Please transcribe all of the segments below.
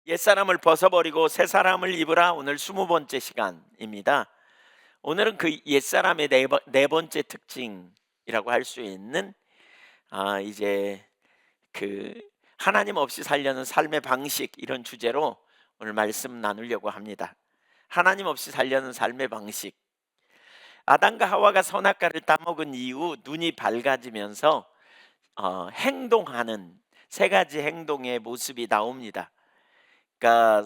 옛사람을 벗어버리고 새 사람을 입으라. 오늘 20번째 시간입니다. 오늘은 그 옛사람의 네 번째 특징이라고 할 수 있는 이제 그 하나님 없이 살려는 삶의 방식, 이런 주제로 오늘 말씀 나누려고 합니다. 하나님 없이 살려는 삶의 방식. 아담과 하와가 선악과를 따먹은 이후 눈이 밝아지면서 행동하는 세 가지 행동의 모습이 나옵니다. 그러니까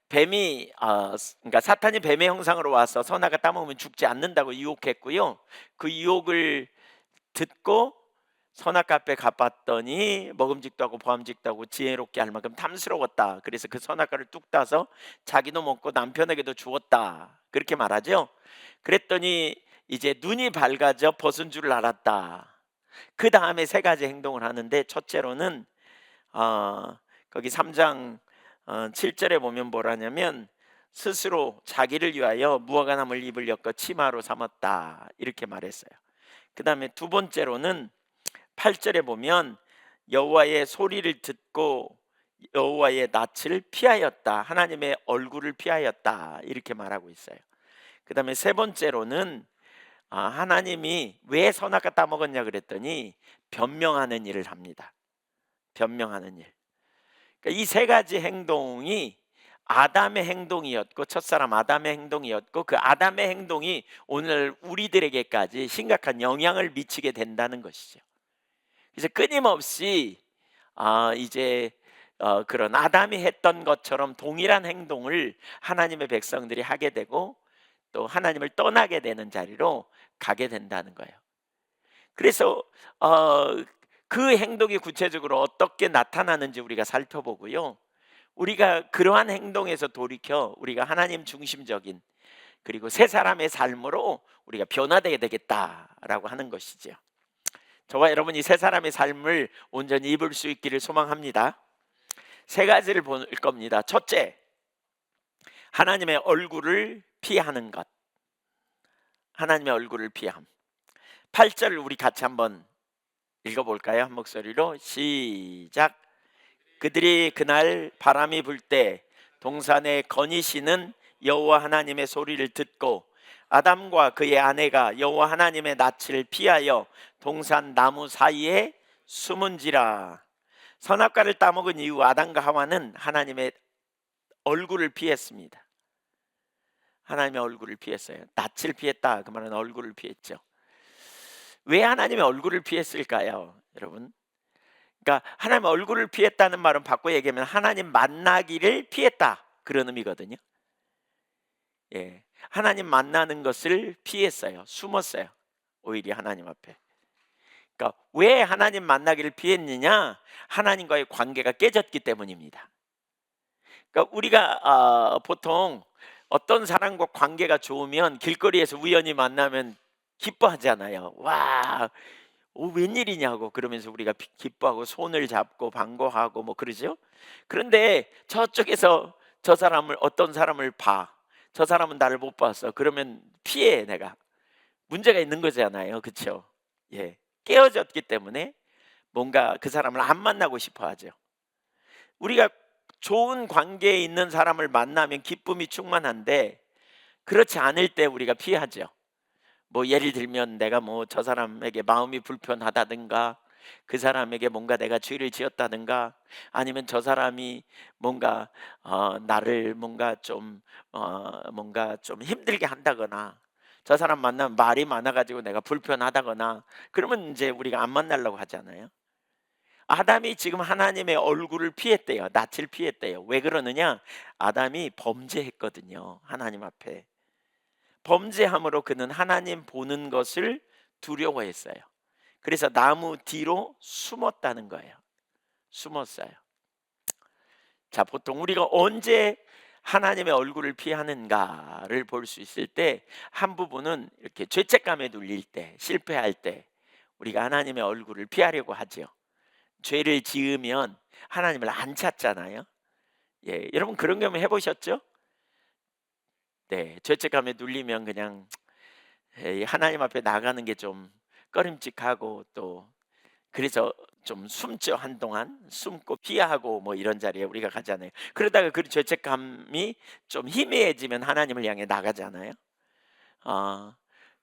그러니까 사탄이 뱀의 형상으로 와서 선악과 따먹으면 죽지 않는다고 유혹했고요. 그 유혹을 듣고 선악과 앞에 가봤더니 먹음직도 하고 보암직도 하고 지혜롭게 할 만큼 탐스러웠다. 그래서 그 선악과를 뚝 따서 자기도 먹고 남편에게도 주었다. 그렇게 말하죠. 그랬더니 이제 눈이 밝아져 벗은 줄 알았다. 그 다음에 세 가지 행동을 하는데, 첫째로는 거기 3장 7절에 보면 뭐라냐면, 스스로 자기를 위하여 무화과나무를 잎을 엮어 치마로 삼았다, 이렇게 말했어요. 그 다음에 두 번째로는 8절에 보면 여호와의 소리를 듣고 여호와의 낯을 피하였다, 하나님의 얼굴을 피하였다, 이렇게 말하고 있어요. 그 다음에 세 번째로는 하나님이 왜 선악과 따먹었냐 그랬더니 변명하는 일을 합니다. 변명하는 일. 그러니까 이 세 가지 행동이 아담의 행동이었고, 첫사람 아담의 행동이었고, 그 아담의 행동이 오늘 우리들에게까지 심각한 영향을 미치게 된다는 것이죠. 그래서 끊임없이 이제 그런 아담이 했던 것처럼 동일한 행동을 하나님의 백성들이 하게 되고, 또 하나님을 떠나게 되는 자리로 가게 된다는 거예요. 그래서 그 행동이 구체적으로 어떻게 나타나는지 우리가 살펴보고요, 우리가 그러한 행동에서 돌이켜 우리가 하나님 중심적인, 그리고 새 사람의 삶으로 우리가 변화되게 되겠다라고 하는 것이죠. 저와 여러분이 새 사람의 삶을 온전히 입을 수 있기를 소망합니다. 세 가지를 볼 겁니다. 첫째, 하나님의 얼굴을 피하는 것. 하나님의 얼굴을 피함. 8절을 우리 같이 한번 읽어볼까요? 한 목소리로 시작. 그들이 그날 바람이 불 때 동산에 거니시는 여호와 하나님의 소리를 듣고 아담과 그의 아내가 여호와 하나님의 낯을 피하여 동산 나무 사이에 숨은지라. 선악과를 따먹은 이후 아담과 하와는 하나님의 얼굴을 피했습니다. 하나님의 얼굴을 피했어요. 낯을 피했다, 그 말은 얼굴을 피했죠. 왜 하나님의 얼굴을 피했을까요, 여러분? 그러니까 하나님의 얼굴을 피했다는 말은 바꿔 얘기하면 하나님 만나기를 피했다, 그런 의미거든요. 예, 하나님 만나는 것을 피했어요. 숨었어요, 오히려 하나님 앞에. 그러니까 왜 하나님 만나기를 피했느냐? 하나님과의 관계가 깨졌기 때문입니다. 그러니까 우리가 보통 어떤 사람과 관계가 좋으면 길거리에서 우연히 만나면 기뻐하잖아요. 와, 웬일이냐고 그러면서 우리가 기뻐하고 손을 잡고 반가워하고 뭐 그러죠. 그런데 저쪽에서 저 사람을, 어떤 사람을 봐. 저 사람은 나를 못 봤어. 그러면 피해. 내가 문제가 있는 거잖아요, 그렇죠? 예, 깨어졌기 때문에 뭔가 그 사람을 안 만나고 싶어 하죠. 우리가 좋은 관계에 있는 사람을 만나면 기쁨이 충만한데, 그렇지 않을 때 우리가 피하죠. 뭐 예를 들면 내가 뭐 저 사람에게 마음이 불편하다든가, 그 사람에게 뭔가 내가 죄를 지었다든가, 아니면 저 사람이 뭔가 나를 뭔가 좀 힘들게 한다거나, 저 사람 만나면 말이 많아가지고 내가 불편하다거나, 그러면 이제 우리가 안 만나려고 하잖아요. 아담이 지금 하나님의 얼굴을 피했대요. 낯을 피했대요. 왜 그러느냐? 아담이 범죄했거든요, 하나님 앞에. 범죄함으로 그는 하나님 보는 것을 두려워했어요. 그래서 나무 뒤로 숨었다는 거예요. 숨었어요. 자, 보통 우리가 언제 하나님의 얼굴을 피하는가를 볼 수 있을 때, 한 부분은 이렇게 죄책감에 눌릴 때, 실패할 때 우리가 하나님의 얼굴을 피하려고 하죠. 죄를 지으면 하나님을 안 찾잖아요. 예, 여러분 그런 경험 해보셨죠? 네, 죄책감에 눌리면 그냥 하나님 앞에 나가는 게 좀 꺼림칙하고, 또 그래서 좀 숨죠. 한동안 숨고 피하고 뭐 이런 자리에 우리가 가잖아요. 그러다가 그 죄책감이 좀 희미해지면 하나님을 향해 나가잖아요. 어,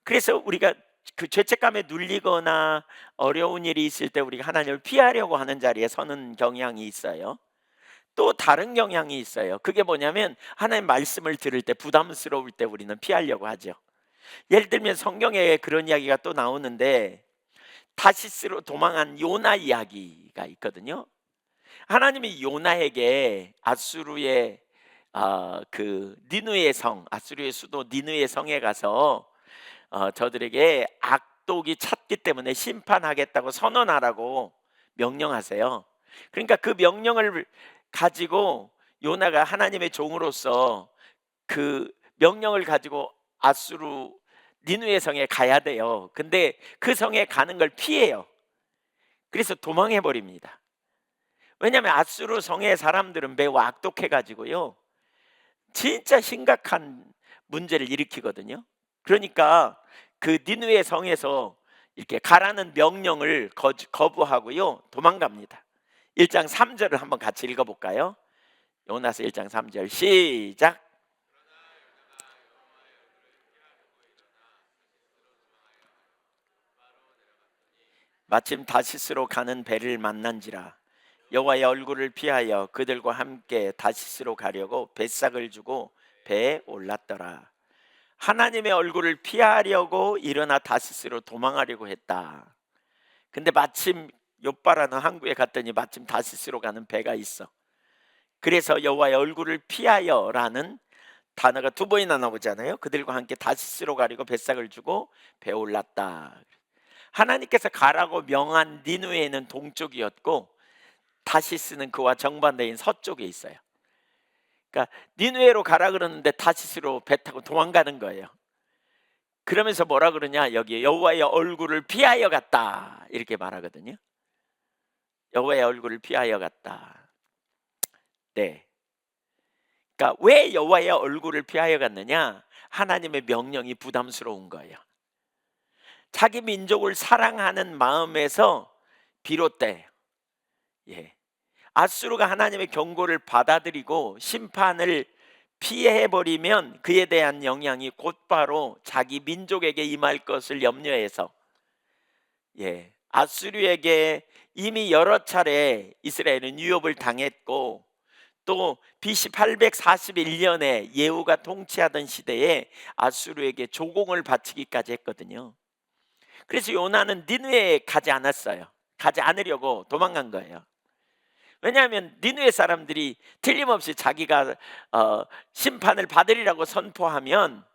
그래서 우리가 그 죄책감에 눌리거나 어려운 일이 있을 때 우리가 하나님을 피하려고 하는 자리에 서는 경향이 있어요. 또 다른 경향이 있어요. 그게 뭐냐면 하나님 말씀을 들을 때 부담스러울 때 우리는 피하려고 하죠. 예를 들면 성경에 그런 이야기가 또 나오는데 다시스로 도망한 요나 이야기가 있거든요. 하나님이 요나에게 아수르의 그 니느웨 성, 아수르의 수도 니느웨 성에 가서 저들에게 악독이 찼기 때문에 심판하겠다고 선언하라고 명령하세요. 그러니까 그 명령을 가지고 요나가 하나님의 종으로서 그 명령을 가지고 아수르 니느웨 성에 가야 돼요. 근데 그 성에 가는 걸 피해요. 그래서 도망해 버립니다. 왜냐하면 아수르 성의 사람들은 매우 악독해 가지고요, 진짜 심각한 문제를 일으키거든요. 그러니까 그 니느웨 성에서 이렇게 가라는 명령을 거부하고요 도망갑니다. 1장 3절을 한번 같이 읽어볼까요? 요나서 1장 3절 시작. 마침 다시스로 가는 배를 만난지라 여호와의 얼굴을 피하여 그들과 함께 다시스로 가려고 뱃삭을 주고 배에 올랐더라. 하나님의 얼굴을 피하려고 일어나 다시스로 도망하려고 했다. 근데 마침 욥바라는 항구에 갔더니 마침 다시스로 가는 배가 있어. 그래서 여호와의 얼굴을 피하여라는 단어가 두 번이나 나오잖아요. 그들과 함께 다시스로 가려고 뱃삭을 주고 배에 올랐다. 하나님께서 가라고 명한 니느웨는 동쪽이었고 다시스는 그와 정반대인 서쪽에 있어요. 그러니까 니느웨로 가라 그러는데 다시스로 배 타고 도망가는 거예요. 그러면서 뭐라 그러냐, 여기 여호와의 얼굴을 피하여 갔다 이렇게 말하거든요. 여호와의 얼굴을 피하여 갔다. 네. 그러니까 왜 여호와의 얼굴을 피하여 갔느냐? 하나님의 명령이 부담스러운 거예요. 자기 민족을 사랑하는 마음에서 비롯돼요. 예. 아수르가 하나님의 경고를 받아들이고 심판을 피해 버리면 그에 대한 영향이 곧바로 자기 민족에게 임할 것을 염려해서, 예, 아수르에게 이미 여러 차례 이스라엘은 유업을 당했고 또 BC 841년에 예후가 통치하던 시대에 아수르에게 조공을 바치기까지 했거든요. 그래서 요나는 니느웨에 가지 않았어요. 가지 않으려고 도망간 거예요. 왜냐하면 니느웨 사람들이 틀림없이 자기가 심판을 받으리라고 선포하면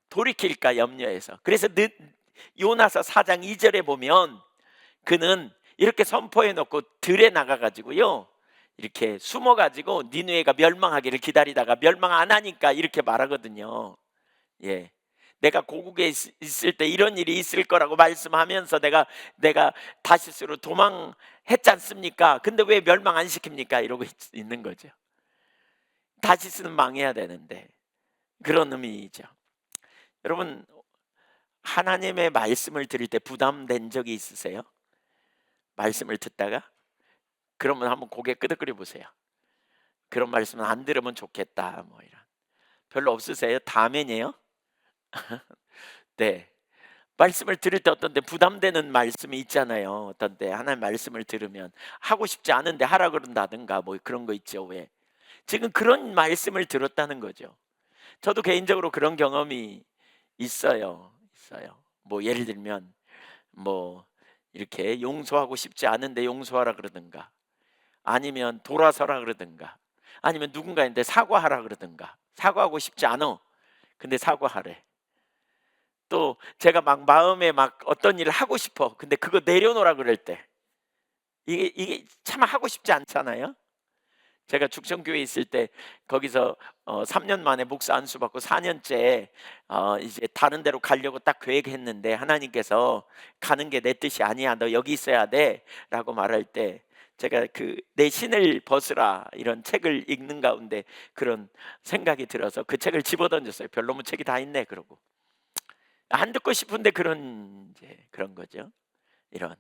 돌이킬까 염려해서. 그래서 요나서 4장 2절에 보면 그는 이렇게 선포해 놓고 들에 나가 가지고요 이렇게 숨어 가지고 니느웨가 멸망하기를 기다리다가 멸망 안 하니까 이렇게 말하거든요. 예. 내가 고국에 있을 때 이런 일이 있을 거라고 말씀하면서 내가 다시스로 도망했지 않습니까? 근데 왜 멸망 안 시킵니까? 이러고 있는 거죠. 다시스는 망해야 되는데, 그런 의미죠. 여러분, 하나님의 말씀을 들을 때 부담된 적이 있으세요? 말씀을 듣다가? 그러면 한번 고개 끄덕거려 보세요. 그런 말씀은 안 들으면 좋겠다 뭐 이런. 별로 없으세요? 다멘이에요? 네. 말씀을 들을 때 어떤 데 부담되는 말씀이 있잖아요. 어떤 때 하나님 말씀을 들으면 하고 싶지 않은데 하라 그런다든가 뭐 그런 거 있죠. 왜? 지금 그런 말씀을 들었다는 거죠. 저도 개인적으로 그런 경험이 있어요. 뭐 예를 들면 뭐 이렇게 용서하고 싶지 않은데 용서하라 그러든가, 아니면 돌아서라 그러든가, 아니면 누군가한테 사과하라 그러든가, 사과하고 싶지 않어 근데 사과하래. 또 제가 막 마음에 막 어떤 일을 하고 싶어 근데 그거 내려놓으라 그럴 때 이게 참 하고 싶지 않잖아요. 제가 죽전교회에 있을 때 거기서 3년 만에 목사 안수 받고 4년째 이제 다른 데로 가려고 딱 계획했는데 하나님께서 가는 게 내 뜻이 아니야, 너 여기 있어야 돼 라고 말할 때 제가 그 내 신을 벗으라 이런 책을 읽는 가운데 그런 생각이 들어서 그 책을 집어던졌어요. 별로면 책이 다 있네 그러고. 안 듣고 싶은데 그런 이제 그런 거죠. 이런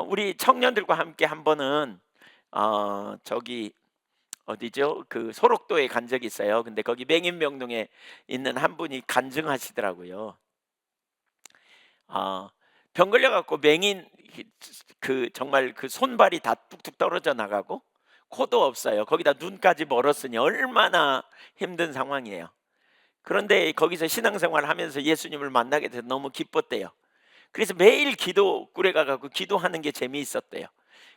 우리 청년들과 함께 한 번은 저기 어디죠? 그 소록도에 간 적이 있어요. 근데 거기 맹인명동에 있는 한 분이 간증하시더라고요. 아, 병 걸려 갖고 맹인, 그 정말 그 손발이 다 뚝뚝 떨어져 나가고 코도 없어요. 거기다 눈까지 멀었으니 얼마나 힘든 상황이에요. 그런데 거기서 신앙생활을 하면서 예수님을 만나게 돼서 너무 기뻤대요. 그래서 매일 기도굴에 가 갖고 기도하는 게 재미있었대요.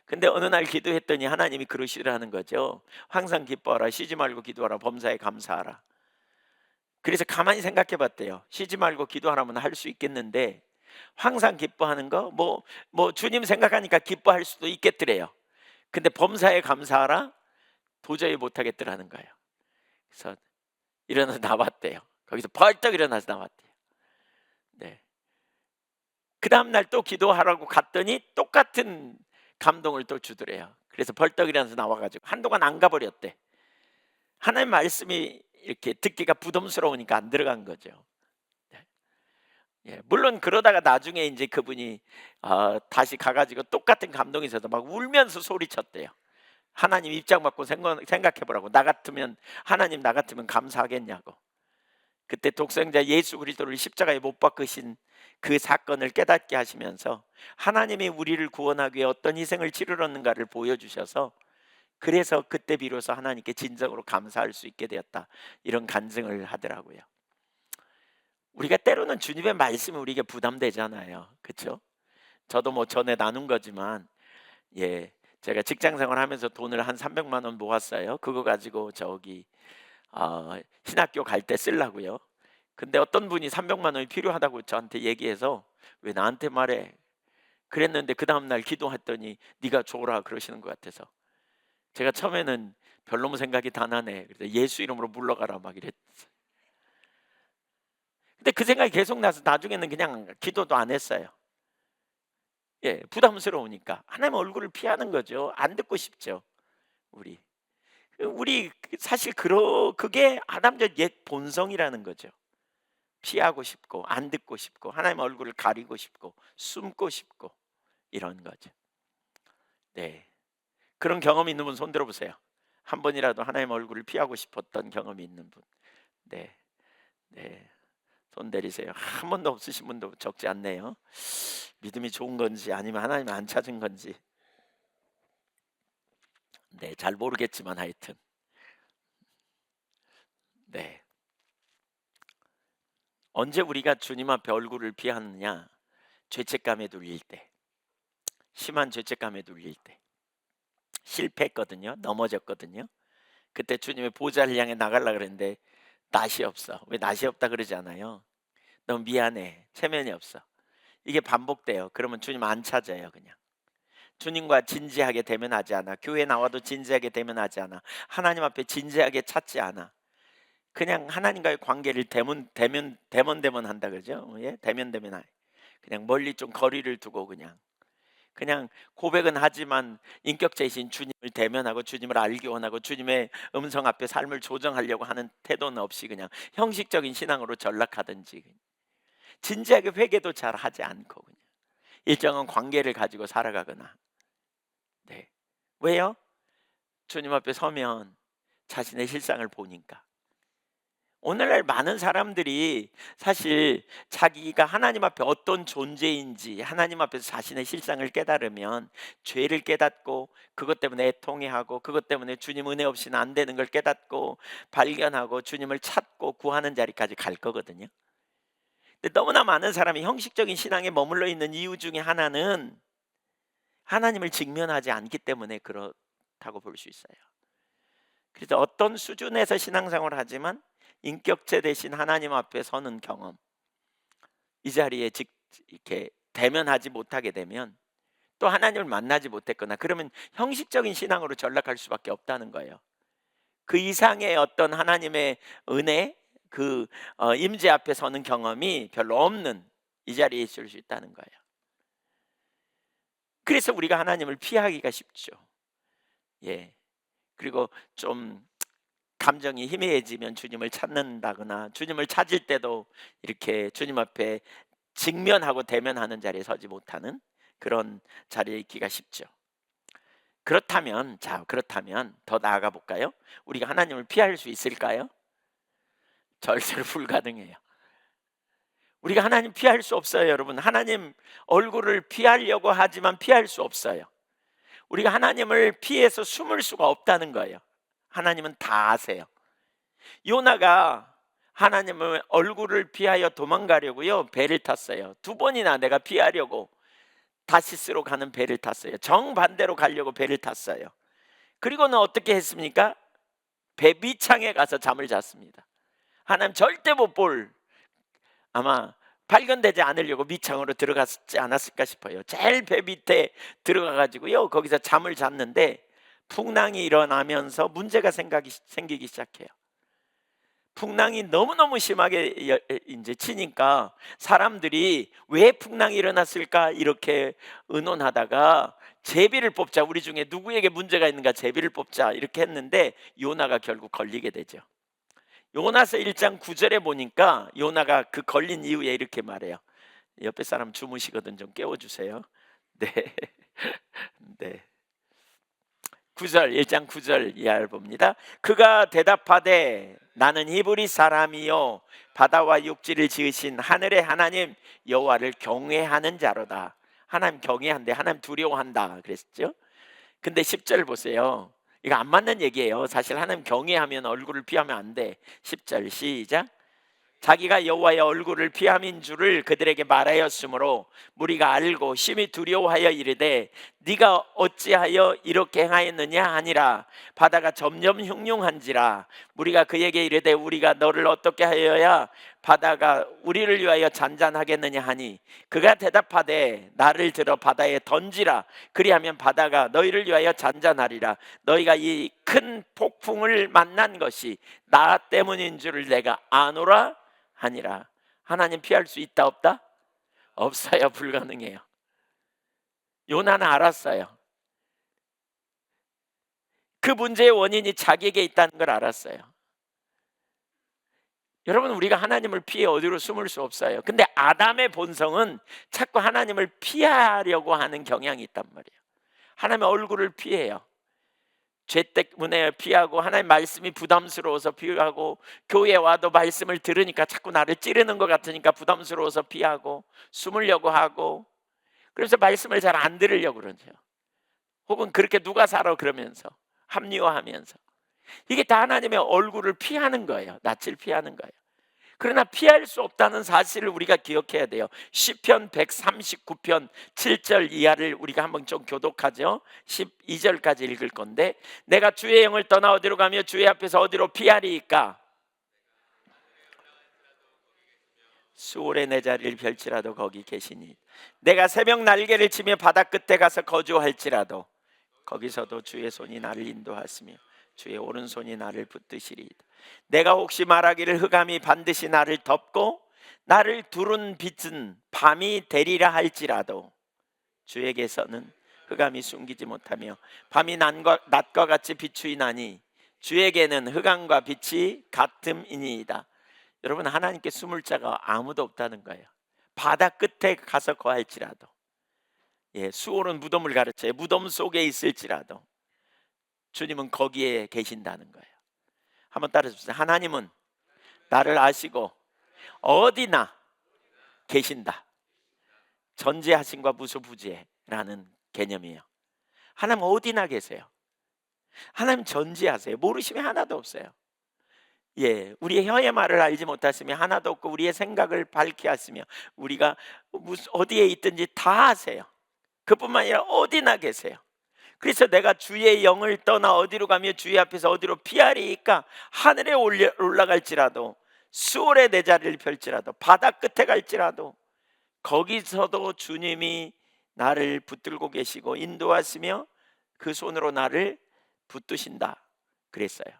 근데 어느 날 기도했더니 하나님이 그러시더라는 거죠. 항상 기뻐하라, 쉬지 말고 기도하라, 범사에 감사하라. 그래서 가만히 생각해 봤대요. 쉬지 말고 기도하라면 할 수 있겠는데 항상 기뻐하는 거 뭐 주님 생각하니까 기뻐할 수도 있겠더래요. 근데 범사에 감사하라, 도저히 못 하겠더라는 거예요. 그래서 일어나서 나왔대요. 거기서 벌떡 일어나서 나왔대요. 네. 그 다음 날 또 기도하라고 갔더니 똑같은 감동을 또 주더래요. 그래서 벌떡 일어나서 나와 가지고 한동안 안 가버렸대. 하나님 말씀이 이렇게 듣기가 부담스러우니까 안 들어간 거죠. 네. 예, 물론 그러다가 나중에 이제 그분이 다시 가 가지고 똑같은 감동이 있어서 막 울면서 소리쳤대요. 하나님 입장 받고 생각해 보라고. 나 같으면, 하나님 나 같으면 감사하겠냐고. 그때 독생자 예수 그리스도를 십자가에 못 박으신 그 사건을 깨닫게 하시면서 하나님이 우리를 구원하기 위해 어떤 희생을 치르렀는가를 보여주셔서, 그래서 그때 비로소 하나님께 진정으로 감사할 수 있게 되었다, 이런 간증을 하더라고요. 우리가 때로는 주님의 말씀이 우리에게 부담되잖아요. 그렇죠? 저도 뭐 전에 나눈 거지만, 예, 제가 직장 생활하면서 돈을 한 300만 원 모았어요. 그거 가지고 저기 신학교 갈 때 쓰려고요. 근데 어떤 분이 300만 원이 필요하다고 저한테 얘기해서 왜 나한테 말해? 그랬는데 그 다음 날 기도했더니 네가 줘라 그러시는 것 같아서 제가 처음에는 별로무 생각이 다 나네. 그래서 예수 이름으로 물러가라 막 이랬어요. 근데 그 생각이 계속 나서 나중에는 그냥 기도도 안 했어요. 예, 부담스러우니까 하나님 얼굴을 피하는 거죠. 안 듣고 싶죠. 우리 사실 그게 아담적 옛 본성이라는 거죠. 피하고 싶고 안 듣고 싶고 하나님 얼굴을 가리고 싶고 숨고 싶고 이런 거죠. 네, 그런 경험이 있는 분 손 들어보세요. 한 번이라도 하나님 얼굴을 피하고 싶었던 경험이 있는 분. 네, 네, 손 내리세요. 한 번도 없으신 분도 적지 않네요. 믿음이 좋은 건지 아니면 하나님 안 찾은 건지, 네, 잘 모르겠지만 하여튼, 네, 언제 우리가 주님 앞에 얼굴을 피하느냐? 죄책감에 눌릴 때, 심한 죄책감에 눌릴 때, 실패했거든요. 넘어졌거든요. 그때 주님의 보좌를 향해 나가려고 그랬는데 낯이 없어. 왜 낯이 없다 그러지 않아요? 너무 미안해. 체면이 없어. 이게 반복돼요. 그러면 주님 안 찾아요. 그냥 주님과 진지하게 대면하지 않아. 교회 나와도 진지하게 대면하지 않아. 하나님 앞에 진지하게 찾지 않아. 그냥 하나님과의 관계를 대면 한다 그러죠. 예? 대면 그냥 멀리 좀 거리를 두고 그냥 고백은 하지만 인격체이신 주님을 대면하고 주님을 알기 원하고 주님의 음성 앞에 삶을 조정하려고 하는 태도는 없이 그냥 형식적인 신앙으로 전락하든지, 진지하게 회개도 잘 하지 않고 그냥 일정한 관계를 가지고 살아가거나. 네. 왜요? 주님 앞에 서면 자신의 실상을 보니까. 오늘날 많은 사람들이 사실 자기가 하나님 앞에 어떤 존재인지 하나님 앞에서 자신의 실상을 깨달으면 죄를 깨닫고 그것 때문에 애통해하고 그것 때문에 주님 은혜 없이는 안 되는 걸 깨닫고 발견하고 주님을 찾고 구하는 자리까지 갈 거거든요. 근데 너무나 많은 사람이 형식적인 신앙에 머물러 있는 이유 중에 하나는 하나님을 직면하지 않기 때문에 그렇다고 볼 수 있어요. 그래서 어떤 수준에서 신앙생활을 하지만 인격체 대신 하나님 앞에 서는 경험, 이 자리에 이렇게 대면하지 못하게 되면, 또 하나님을 만나지 못했거나 그러면 형식적인 신앙으로 전락할 수밖에 없다는 거예요. 그 이상의 어떤 하나님의 은혜, 그 임재 앞에 서는 경험이 별로 없는 이 자리에 있을 수 있다는 거예요. 그래서 우리가 하나님을 피하기가 쉽죠. 예. 그리고 좀 감정이 희미해지면 주님을 찾는다거나 주님을 찾을 때도 이렇게 주님 앞에 직면하고 대면하는 자리에 서지 못하는 그런 자리에 있기가 쉽죠. 그렇다면 더 나아가 볼까요? 우리가 하나님을 피할 수 있을까요? 절대로 불가능해요. 우리가 하나님 피할 수 없어요, 여러분. 하나님 얼굴을 피하려고 하지만 피할 수 없어요. 우리가 하나님을 피해서 숨을 수가 없다는 거예요. 하나님은 다 아세요. 요나가 하나님의 얼굴을 피하여 도망가려고요, 배를 탔어요. 2번이나 내가 피하려고 다시스로 가는 배를 탔어요. 정반대로 가려고 배를 탔어요. 그리고는 어떻게 했습니까? 배 밑창에 가서 잠을 잤습니다. 하나님 절대 못 볼, 아마 발견되지 않으려고 밑창으로 들어갔지 않았을까 싶어요. 제일 배 밑에 들어가 가지고요, 거기서 잠을 잤는데 풍랑이 일어나면서 문제가 생기기 시작해요. 풍랑이 너무너무 심하게 이제 치니까 사람들이 왜 풍랑이 일어났을까 이렇게 의논하다가 제비를 뽑자, 우리 중에 누구에게 문제가 있는가 제비를 뽑자 이렇게 했는데 요나가 결국 걸리게 되죠. 요나서 1장 9절에 보니까 요나가 그 걸린 이후에 이렇게 말해요. 옆에 사람 주무시거든, 좀 깨워주세요. 네. 네. 9절, 1장 9절 이하를 봅니다. 그가 대답하되 나는 히브리 사람이요 바다와 육지를 지으신 하늘의 하나님 여호와를 경외하는 자로다. 하나님 경외한대, 하나님 두려워한다 그랬죠. 근데 10절 보세요. 이거 안 맞는 얘기예요. 사실 하나님 경외하면 얼굴을 피하면 안 돼. 10절 시작. 자기가 여호와의 얼굴을 피함인 줄을 그들에게 말하였으므로 무리가 알고 심히 두려워하여 이르되 네가 어찌하여 이렇게 행하였느냐 하니라. 바다가 점점 흉흉한지라. 무리가 그에게 이르되 우리가 너를 어떻게 하여야 바다가 우리를 위하여 잔잔하겠느냐 하니 그가 대답하되 나를 들어 바다에 던지라. 그리하면 바다가 너희를 위하여 잔잔하리라. 너희가 이 큰 폭풍을 만난 것이 나 때문인 줄을 내가 아노라 하니라. 하나님 피할 수 있다 없다? 없어요. 불가능해요. 요나는 알았어요. 그 문제의 원인이 자기에게 있다는 걸 알았어요. 여러분, 우리가 하나님을 피해 어디로 숨을 수 없어요. 근데 아담의 본성은 자꾸 하나님을 피하려고 하는 경향이 있단 말이에요. 하나님의 얼굴을 피해요. 죄 때문에 피하고, 하나님 말씀이 부담스러워서 피하고, 교회에 와도 말씀을 들으니까 자꾸 나를 찌르는 것 같으니까 부담스러워서 피하고 숨으려고 하고, 그래서 말씀을 잘 안 들으려고 그러죠. 혹은 그렇게 누가 살아 그러면서 합리화하면서, 이게 다 하나님의 얼굴을 피하는 거예요. 낯을 피하는 거예요. 그러나 피할 수 없다는 사실을 우리가 기억해야 돼요. 시편 139편 7절 이하를 우리가 한번 좀 교독하죠. 12절까지 읽을 건데, 내가 주의 영을 떠나 어디로 가며 주의 앞에서 어디로 피하리이까? 수월의 내 자리를 펼치라도 거기 계시니, 내가 새벽 날개를 치며 바다 끝에 가서 거주할지라도 거기서도 주의 손이 나를 인도하시며 주의 오른손이 나를 붙드시리이다. 내가 혹시 말하기를 흑암이 반드시 나를 덮고 나를 두른 빛은 밤이 되리라 할지라도 주에게서는 흑암이 숨기지 못하며 밤이 낮과 같이 비추이나니 주에게는 흑암과 빛이 같음이니이다. 여러분, 하나님께 숨을 자가 아무도 없다는 거예요. 바다 끝에 가서 거할지라도, 수월은 무덤을 가르쳐요. 무덤 속에 있을지라도 주님은 거기에 계신다는 거예요. 한번 따라해주세요. 하나님은 나를 아시고 어디나 계신다. 전지하심과 무소부지라는 개념이에요. 하나님 어디나 계세요. 하나님 전지하세요. 모르시면 하나도 없어요. 우리의 혀의 말을 알지 못하시면 하나도 없고, 우리의 생각을 밝히 하시며 우리가 어디에 있든지 다 아세요. 그뿐만 아니라 어디나 계세요. 그래서 내가 주의 영을 떠나 어디로 가며 주의 앞에서 어디로 피하리이까? 하늘에 올라갈지라도 수월의 내 자리를 펼지라도 바다 끝에 갈지라도 거기서도 주님이 나를 붙들고 계시고 인도하시며 그 손으로 나를 붙드신다 그랬어요.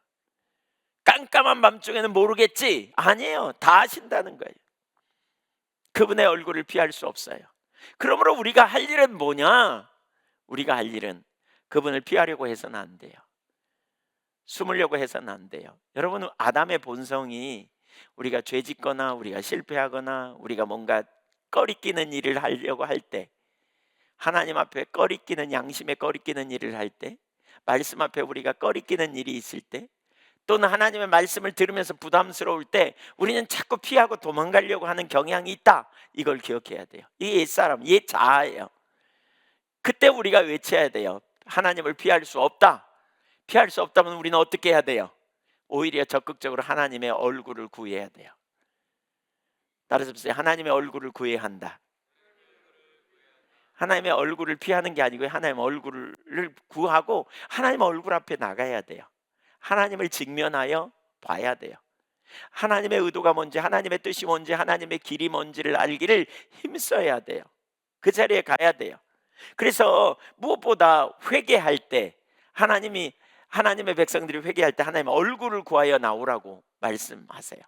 깜깜한 밤중에는 모르겠지? 아니에요. 다 아신다는 거예요. 그분의 얼굴을 피할 수 없어요. 그러므로 우리가 할 일은 뭐냐? 우리가 할 일은 그분을 피하려고 해서는 안 돼요. 숨으려고 해서는 안 돼요. 여러분, 아담의 본성이 우리가 죄 짓거나 우리가 실패하거나 우리가 뭔가 꺼리끼는 일을 하려고 할 때 하나님 앞에 꺼리끼는, 양심에 꺼리끼는 일을 할 때, 말씀 앞에 우리가 꺼리끼는 일이 있을 때, 또는 하나님의 말씀을 들으면서 부담스러울 때 우리는 자꾸 피하고 도망가려고 하는 경향이 있다. 이걸 기억해야 돼요. 이게 옛사람, 옛 자아예요. 그때 우리가 외쳐야 돼요. 하나님을 피할 수 없다. 피할 수 없다면 우리는 어떻게 해야 돼요? 오히려 적극적으로 하나님의 얼굴을 구해야 돼요. 따라서 하나님의 얼굴을 구해야 한다. 하나님의 얼굴을 피하는 게 아니고 하나님의 얼굴을 구하고 하나님의 얼굴 앞에 나가야 돼요. 하나님을 직면하여 봐야 돼요. 하나님의 의도가 뭔지, 하나님의 뜻이 뭔지, 하나님의 길이 뭔지를 알기를 힘써야 돼요. 그 자리에 가야 돼요. 그래서 무엇보다 회개할 때 하나님의 백성들이 회개할 때 하나님의 얼굴을 구하여 나오라고 말씀하세요.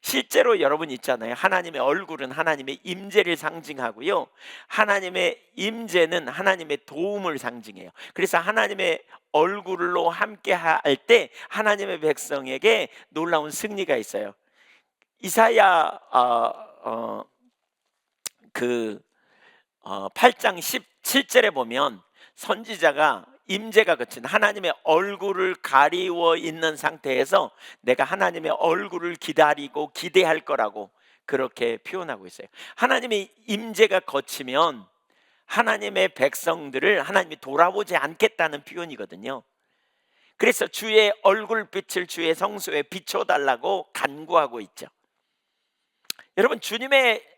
실제로 여러분 있잖아요. 하나님의 얼굴은 하나님의 임재를 상징하고요, 하나님의 임재는 하나님의 도움을 상징해요. 그래서 하나님의 얼굴로 함께 할 때 하나님의 백성에게 놀라운 승리가 있어요. 이사야 8장 17절에 보면 선지자가 임재가 그친 하나님의 얼굴을 가리워 있는 상태에서 내가 하나님의 얼굴을 기다리고 기대할 거라고 그렇게 표현하고 있어요. 하나님의 임재가 거치면 하나님의 백성들을 하나님이 돌아보지 않겠다는 표현이거든요. 그래서 주의 얼굴빛을 주의 성소에 비춰달라고 간구하고 있죠. 여러분, 주님의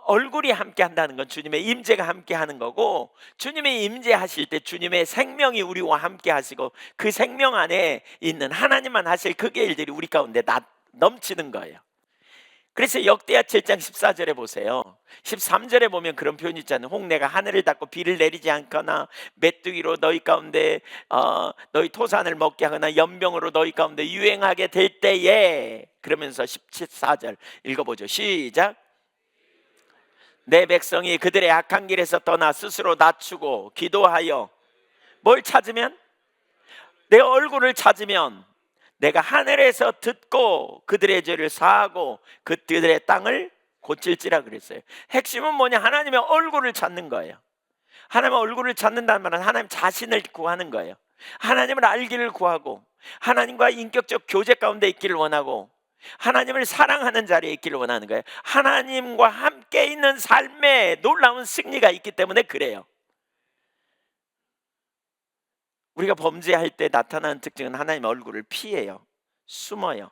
얼굴이 함께 한다는 건 주님의 임재가 함께 하는 거고, 주님의 임재하실 때 주님의 생명이 우리와 함께 하시고 그 생명 안에 있는 하나님만 하실 그 일들이 우리 가운데 넘치는 거예요. 그래서 역대하 7장 14절에 보세요. 13절에 보면 그런 표현이 있잖아요. 혹 내가 하늘을 닫고 비를 내리지 않거나 메뚜기로 너희 가운데 너희 토산을 먹게 하거나 연병으로 너희 가운데 유행하게 될 때에, 그러면서 14절 읽어보죠. 시작. 내 백성이 그들의 악한 길에서 떠나 스스로 낮추고 기도하여 뭘 찾으면? 내 얼굴을 찾으면 내가 하늘에서 듣고 그들의 죄를 사하고 그들의 땅을 고칠지라 그랬어요. 핵심은 뭐냐? 하나님의 얼굴을 찾는 거예요. 하나님의 얼굴을 찾는다는 말은 하나님 자신을 구하는 거예요. 하나님을 알기를 구하고 하나님과 인격적 교제 가운데 있기를 원하고 하나님을 사랑하는 자리에 있기를 원하는 거예요. 하나님과 함께 있는 삶에 놀라운 승리가 있기 때문에 그래요. 우리가 범죄할 때 나타나는 특징은 하나님의 얼굴을 피해요. 숨어요.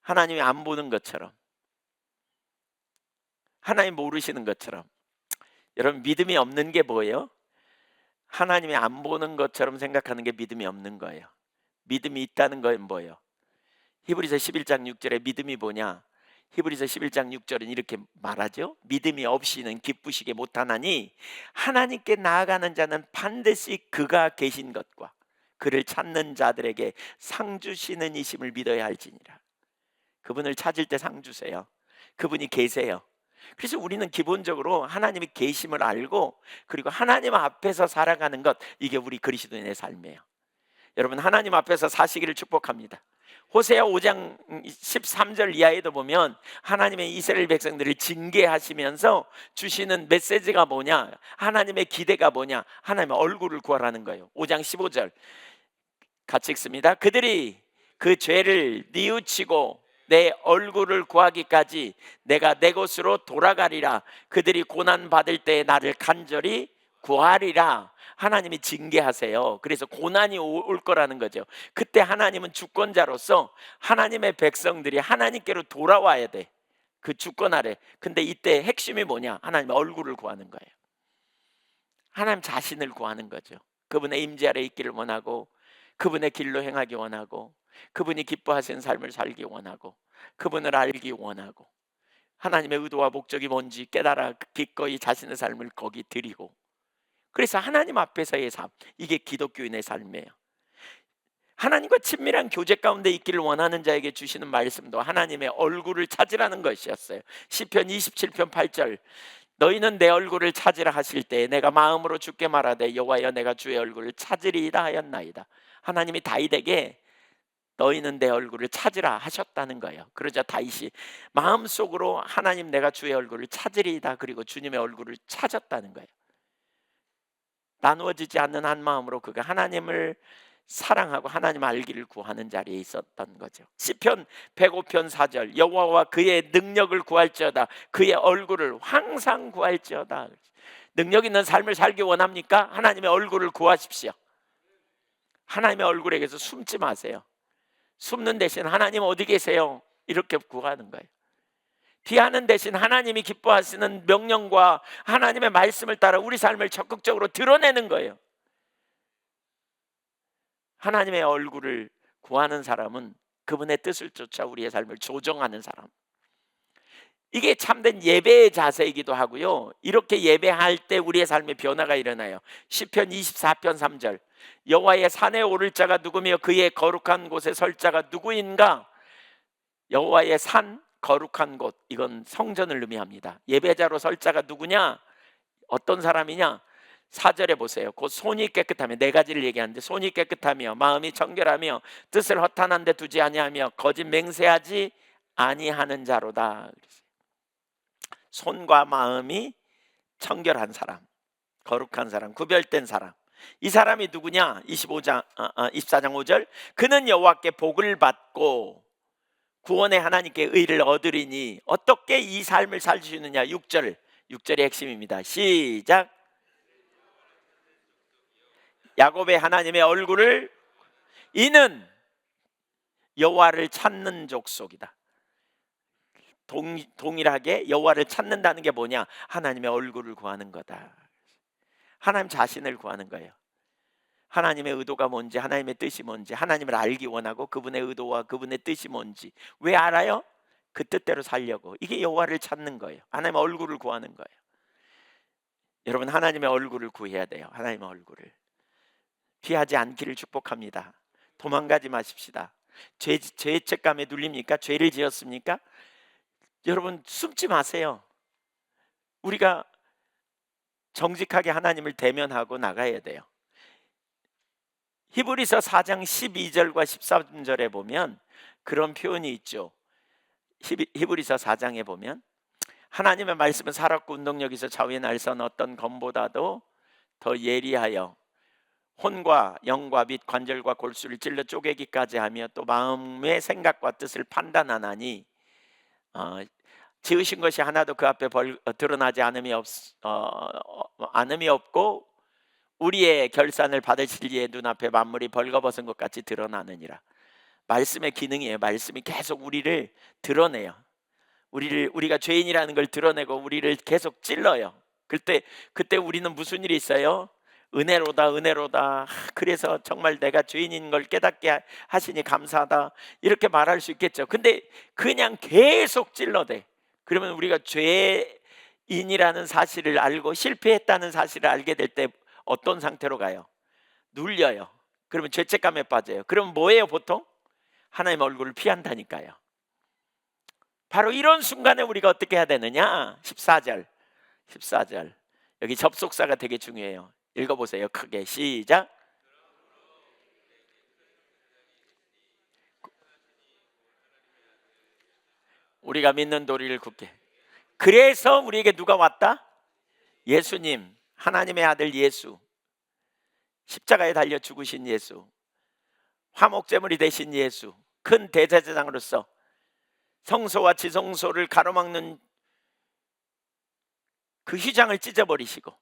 하나님이 안 보는 것처럼, 하나님 모르시는 것처럼. 여러분, 믿음이 없는 게 뭐예요? 하나님이 안 보는 것처럼 생각하는 게 믿음이 없는 거예요. 믿음이 있다는 건 뭐예요? 히브리서 11장 6절에 믿음이 뭐냐? 히브리서 11장 6절은 이렇게 말하죠. 믿음이 없이는 기쁘시게 못하나니 하나님께 나아가는 자는 반드시 그가 계신 것과 그를 찾는 자들에게 상 주시는 이심을 믿어야 할지니라. 그분을 찾을 때 상 주세요. 그분이 계세요. 그래서 우리는 기본적으로 하나님이 계심을 알고, 그리고 하나님 앞에서 살아가는 것, 이게 우리 그리스도인의 삶이에요. 여러분, 하나님 앞에서 사시기를 축복합니다. 호세아 5장 13절 이하에도 보면 하나님의 이스라엘 백성들을 징계하시면서 주시는 메시지가 뭐냐? 하나님의 기대가 뭐냐? 하나님의 얼굴을 구하라는 거예요. 5장 15절 같이 읽습니다. 그들이 그 죄를 뉘우치고 내 얼굴을 구하기까지 내가 내 곳으로 돌아가리라. 그들이 고난받을 때에 나를 간절히 구하리라. 하나님이 징계하세요. 그래서 고난이 올 거라는 거죠. 그때 하나님은 주권자로서 하나님의 백성들이 하나님께로 돌아와야 돼. 그 주권 아래. 근데 이때 핵심이 뭐냐? 하나님의 얼굴을 구하는 거예요. 하나님 자신을 구하는 거죠. 그분의 임재 아래 있기를 원하고, 그분의 길로 행하기 원하고, 그분이 기뻐하시는 삶을 살기 원하고, 그분을 알기 원하고, 하나님의 의도와 목적이 뭔지 깨달아 기꺼이 자신의 삶을 거기 드리고. 그래서 하나님 앞에서의 삶, 이게 기독교인의 삶이에요. 하나님과 친밀한 교제 가운데 있기를 원하는 자에게 주시는 말씀도 하나님의 얼굴을 찾으라는 것이었어요. 시편 27편 8절 너희는 내 얼굴을 찾으라 하실 때 내가 마음으로 주께 말하되 여호와여 내가 주의 얼굴을 찾으리이다 하였나이다. 하나님이 다윗에게 너희는 내 얼굴을 찾으라 하셨다는 거예요. 그러자 다윗이 마음속으로 하나님 내가 주의 얼굴을 찾으리이다, 그리고 주님의 얼굴을 찾았다는 거예요. 나누어지지 않는 한 마음으로 그가 하나님을 사랑하고 하나님 알기를 구하는 자리에 있었던 거죠. 시편 105편 4절, 여호와와 그의 능력을 구할지어다, 그의 얼굴을 항상 구할지어다. 능력 있는 삶을 살기 원합니까? 하나님의 얼굴을 구하십시오. 하나님의 얼굴에게서 숨지 마세요. 숨는 대신 하나님 어디 계세요? 이렇게 구하는 거예요. 피하는 대신 하나님이 기뻐하시는 명령과 하나님의 말씀을 따라 우리 삶을 적극적으로 드러내는 거예요. 하나님의 얼굴을 구하는 사람은 그분의 뜻을 쫓아 우리의 삶을 조정하는 사람. 이게 참된 예배의 자세이기도 하고요, 이렇게 예배할 때 우리의 삶의 변화가 일어나요. 시편 24편 3절, 여호와의 산에 오를 자가 누구며 그의 거룩한 곳에 설 자가 누구인가? 여호와의 산, 거룩한 곳, 이건 성전을 의미합니다. 예배자로 설 자가 누구냐? 어떤 사람이냐? 4절에 보세요. 곧 손이 깨끗하며, 네 가지를 얘기하는데, 손이 깨끗하며 마음이 정결하며 뜻을 허탄한 데 두지 아니하며 거짓 맹세하지 아니하는 자로다. 손과 마음이 청결한 사람, 거룩한 사람, 구별된 사람. 이 사람이 누구냐? 24장 5절, 그는 여호와께 복을 받고 구원의 하나님께 의를 얻으리니 어떻게 이 삶을 살시느냐? 6절의 핵심입니다. 시작. 야곱의 하나님의 얼굴을, 이는 여호와를 찾는 족속이다. 동일하게 여호와를 찾는다는 게 뭐냐? 하나님의 얼굴을 구하는 거다. 하나님 자신을 구하는 거예요. 하나님의 의도가 뭔지, 하나님의 뜻이 뭔지, 하나님을 알기 원하고 그분의 의도와 그분의 뜻이 뭔지 왜 알아요? 그 뜻대로 살려고. 이게 여호와를 찾는 거예요. 하나님의 얼굴을 구하는 거예요. 여러분, 하나님의 얼굴을 구해야 돼요. 하나님의 얼굴을 피하지 않기를 축복합니다. 도망가지 마십시다. 죄책감에 눌립니까? 죄를 지었습니까? 여러분, 숨지 마세요. 우리가 정직하게 하나님을 대면하고 나가야 돼요. 히브리서 4장 12절과 13절에 보면 그런 표현이 있죠. 히브리서 4장에 보면 하나님의 말씀은 살았고 운동력 있어 좌우에 날선 어떤 검보다도 더 예리하여 혼과 영과 및 관절과 골수를 찔러 쪼개기까지 하며 또 마음의 생각과 뜻을 판단하나니 지으신 것이 하나도 그 앞에 드러나지 않음이 없고 우리의 결산을 받으실 이의 눈앞에 만물이 벌거벗은 것 같이 드러나느니라. 말씀의 기능이에요. 말씀이 계속 우리를 드러내요. 우리가 죄인이라는 걸 드러내고 우리를 계속 찔러요. 그때 우리는 무슨 일이 있어요? 은혜로다. 그래서 정말 내가 죄인인 걸 깨닫게 하시니 감사하다, 이렇게 말할 수 있겠죠. 근데 그냥 계속 찔러대. 그러면 우리가 죄인이라는 사실을 알고 실패했다는 사실을 알게 될 때 어떤 상태로 가요? 눌려요. 그러면 죄책감에 빠져요. 그럼 뭐예요? 보통 하나님 얼굴을 피한다니까요. 바로 이런 순간에 우리가 어떻게 해야 되느냐? 14절 여기 접속사가 되게 중요해요. 읽어보세요. 크게 시작. 우리가 믿는 도리를 굳게. 그래서 우리에게 누가 왔다? 예수님, 하나님의 아들 예수, 십자가에 달려 죽으신 예수, 화목제물이 되신 예수, 큰 대제사장으로서 성소와 지성소를 가로막는 그 휘장을 찢어버리시고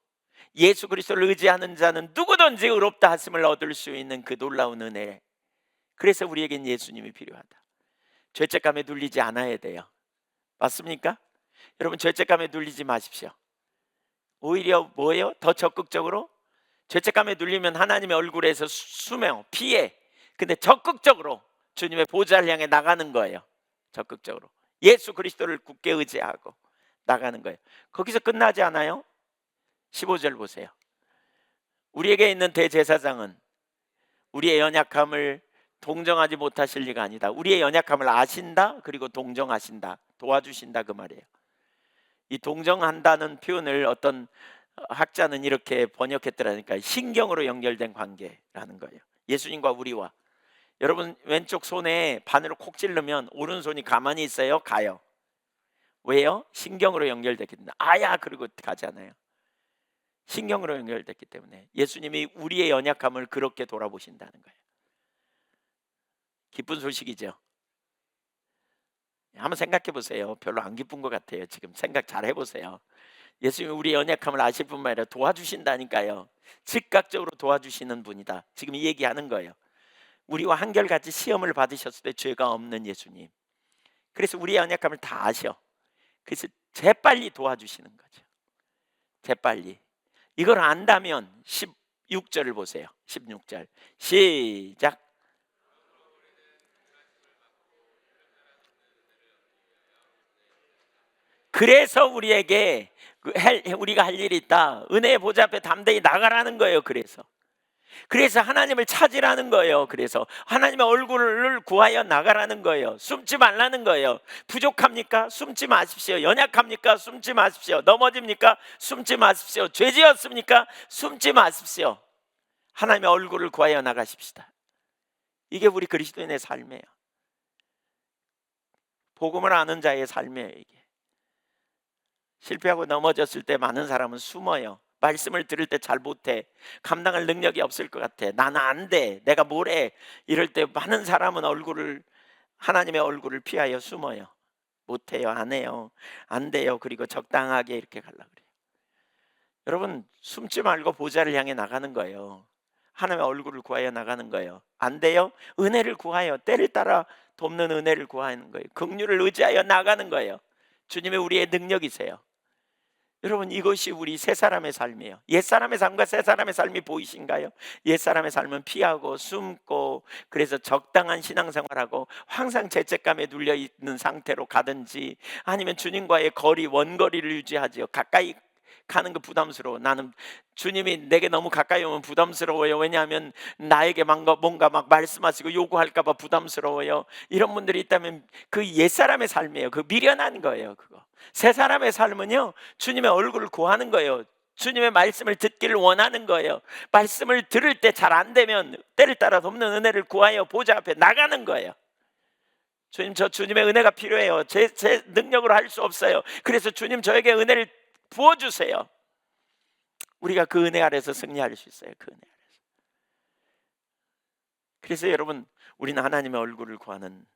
예수 그리스도를 의지하는 자는 누구든지 의롭다 하심을 얻을 수 있는 그 놀라운 은혜. 그래서 우리에겐 예수님이 필요하다. 죄책감에 눌리지 않아야 돼요. 맞습니까? 여러분, 죄책감에 눌리지 마십시오. 오히려 뭐예요? 더 적극적으로 죄책감에 눌리면 하나님의 얼굴에서 숨어 피해. 근데 적극적으로 주님의 보좌를 향해 나가는 거예요. 적극적으로 예수 그리스도를 굳게 의지하고 나가는 거예요. 거기서 끝나지 않아요. 15절 보세요. 우리에게 있는 대제사장은 우리의 연약함을 동정하지 못하실 리가 아니다. 우리의 연약함을 아신다, 그리고 동정하신다, 도와주신다, 그 말이에요. 이 동정한다는 표현을 어떤 학자는 이렇게 번역했더라니까, 신경으로 연결된 관계라는 거예요. 예수님과 우리와 여러분 왼쪽 손에 바늘을 콕 찌르면 오른손이 가만히 있어요? 가요? 왜요? 신경으로 연결됐기 때문에. 아야 그러고 가잖아요. 신경으로 연결됐기 때문에 예수님이 우리의 연약함을 그렇게 돌아보신다는 거예요. 기쁜 소식이죠. 한번 생각해 보세요. 별로 안 기쁜 것 같아요. 지금 생각 잘 해보세요. 예수님이 우리 연약함을 아실 뿐만 아니라 도와주신다니까요. 즉각적으로 도와주시는 분이다. 지금 이 얘기하는 거예요. 우리와 한결같이 시험을 받으셨을 때 죄가 없는 예수님. 그래서 우리의 연약함을 다 아셔. 그래서 재빨리 도와주시는 거죠. 재빨리. 이걸 안다면 16절을 보세요. 16절 시작. 그래서 우리에게 우리가 할 일이 있다. 은혜의 보좌 앞에 담대히 나가라는 거예요. 그래서 하나님을 찾으라는 거예요. 그래서 하나님의 얼굴을 구하여 나가라는 거예요. 숨지 말라는 거예요. 부족합니까? 숨지 마십시오. 연약합니까? 숨지 마십시오. 넘어집니까? 숨지 마십시오. 죄 지었습니까? 숨지 마십시오. 하나님의 얼굴을 구하여 나가십시다. 이게 우리 그리스도인의 삶이에요. 복음을 아는 자의 삶이에요. 이게 실패하고 넘어졌을 때 많은 사람은 숨어요. 말씀을 들을 때 잘 못해. 감당할 능력이 없을 것 같아. 나는 안 돼. 내가 뭘 해. 이럴 때 많은 사람은 하나님의 얼굴을 피하여 숨어요. 못해요. 안 해요. 안 돼요. 그리고 적당하게 이렇게 가려고 그래요. 여러분 숨지 말고 보좌를 향해 나가는 거예요. 하나님의 얼굴을 구하여 나가는 거예요. 안 돼요? 은혜를 구하여 때를 따라 돕는 은혜를 구하는 거예요. 긍휼을 의지하여 나가는 거예요. 주님이 우리의 능력이세요. 여러분 이것이 우리 새 사람의 삶이에요. 옛 사람의 삶과 새 사람의 삶이 보이신가요? 옛 사람의 삶은 피하고 숨고 그래서 적당한 신앙생활하고 항상 죄책감에 눌려 있는 상태로 가든지 아니면 주님과의 원거리를 유지하지요. 가까이 가는 거 부담스러워. 나는 주님이 내게 너무 가까이 오면 부담스러워요. 왜냐하면 나에게 뭔가 막 말씀하시고 요구할까 봐 부담스러워요. 이런 분들이 있다면 그 옛사람의 삶이에요. 그 미련한 거예요. 그거. 새 사람의 삶은요 주님의 얼굴을 구하는 거예요. 주님의 말씀을 듣기를 원하는 거예요. 말씀을 들을 때 잘 안 되면 때를 따라 돕는 은혜를 구하여 보좌 앞에 나가는 거예요. 주님 저 주님의 은혜가 필요해요. 제 능력으로 할 수 없어요. 그래서 주님 저에게 은혜를 부어주세요. 우리가 그 은혜 아래서 승리할 수 있어요. 그 은혜 아래서. 그래서 여러분 우리는 하나님의 얼굴을 구하는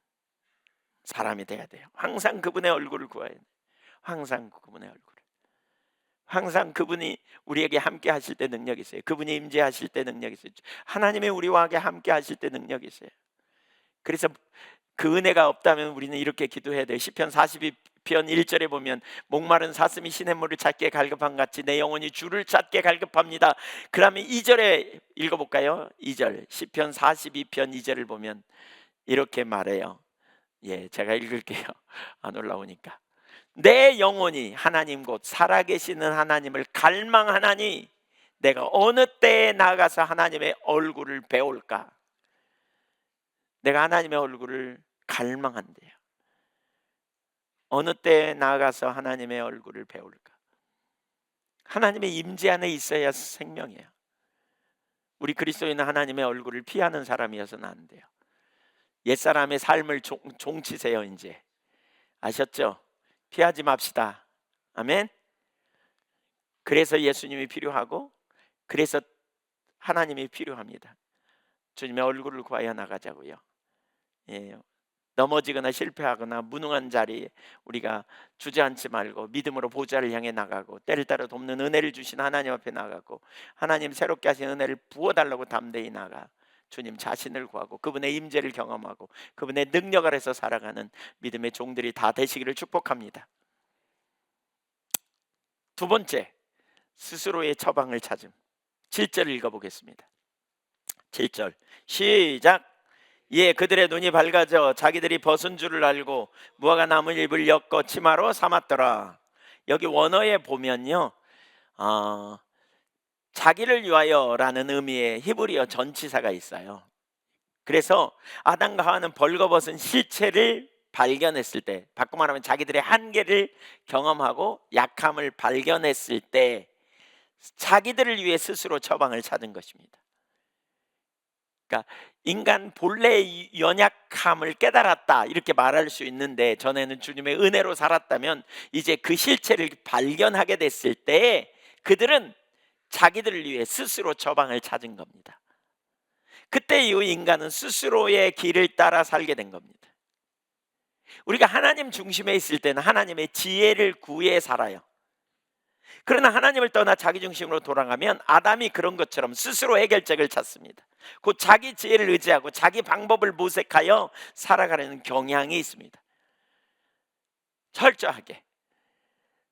사람이 돼야 돼요. 항상 그분의 얼굴을 구해야 돼요. 항상 그분의 얼굴. 항상 그분이 우리에게 함께 하실 때 능력이 있어요. 그분이 임재하실 때 능력이 있어요. 하나님이 우리와 함께 하실 때 능력이 있어요. 그래서 그 은혜가 없다면 우리는 이렇게 기도해야 돼요. 시편 42편 1절에 보면 목마른 사슴이 시냇물을 찾기에 갈급한 같이 내 영혼이 주를 찾기에 갈급합니다. 그러면 2절에 읽어볼까요? 2절 시편 42편 2절을 보면 이렇게 말해요. 제가 읽을게요. 안 올라오니까. 내 영혼이 하나님 곧 살아계시는 하나님을 갈망하나니 내가 어느 때에 나가서 하나님의 얼굴을 배울까? 내가 하나님의 얼굴을 갈망한대요. 어느 때에 나가서 하나님의 얼굴을 배울까? 하나님의 임재 안에 있어야 생명이에요. 우리 그리스도인은 하나님의 얼굴을 피하는 사람이어서는 안 돼요. 옛사람의 삶을 종치세요. 이제 아셨죠? 피하지 맙시다. 아멘. 그래서 예수님이 필요하고 그래서 하나님이 필요합니다. 주님의 얼굴을 구하여 나가자고요. 넘어지거나 실패하거나 무능한 자리에 우리가 주저앉지 말고 믿음으로 보좌를 향해 나가고 때를 따라 돕는 은혜를 주신 하나님 앞에 나가고 하나님 새롭게 하신 은혜를 부어달라고 담대히 나가 주님 자신을 구하고 그분의 임재를 경험하고 그분의 능력 아래서 살아가는 믿음의 종들이 다 되시기를 축복합니다. 두 번째, 스스로의 처방을 찾음. 7절 읽어보겠습니다. 7절 시작. 그들의 눈이 밝아져 자기들이 벗은 줄을 알고 무화과 나무 잎을 엮어 치마로 삼았더라. 여기 원어에 보면요 자기를 위하여라는 의미의 히브리어 전치사가 있어요. 그래서 아담과 하와는 벌거벗은 실체를 발견했을 때, 바꿔 말하면 자기들의 한계를 경험하고 약함을 발견했을 때 자기들을 위해 스스로 처방을 찾은 것입니다. 그러니까 인간 본래의 연약함을 깨달았다 이렇게 말할 수 있는데, 전에는 주님의 은혜로 살았다면 이제 그 실체를 발견하게 됐을 때 그들은 자기들을 위해 스스로 처방을 찾은 겁니다. 그때 이후 인간은 스스로의 길을 따라 살게 된 겁니다. 우리가 하나님 중심에 있을 때는 하나님의 지혜를 구해 살아요. 그러나 하나님을 떠나 자기 중심으로 돌아가면 아담이 그런 것처럼 스스로 해결책을 찾습니다. 곧 자기 지혜를 의지하고 자기 방법을 모색하여 살아가려는 경향이 있습니다. 철저하게.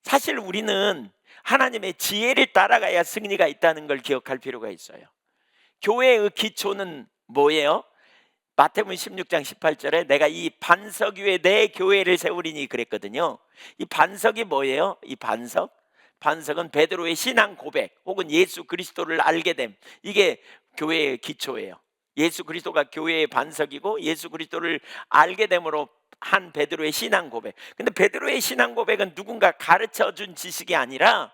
사실 우리는 하나님의 지혜를 따라가야 승리가 있다는 걸 기억할 필요가 있어요. 교회의 기초는 뭐예요? 마태복음 16장 18절에 내가 이 반석 위에 내 교회를 세우리니 그랬거든요. 이 반석이 뭐예요? 이 반석은 베드로의 신앙 고백 혹은 예수 그리스도를 알게 됨, 이게 교회의 기초예요. 예수 그리스도가 교회의 반석이고 예수 그리스도를 알게 됨으로 한 베드로의 신앙 고백. 근데 베드로의 신앙 고백은 누군가 가르쳐 준 지식이 아니라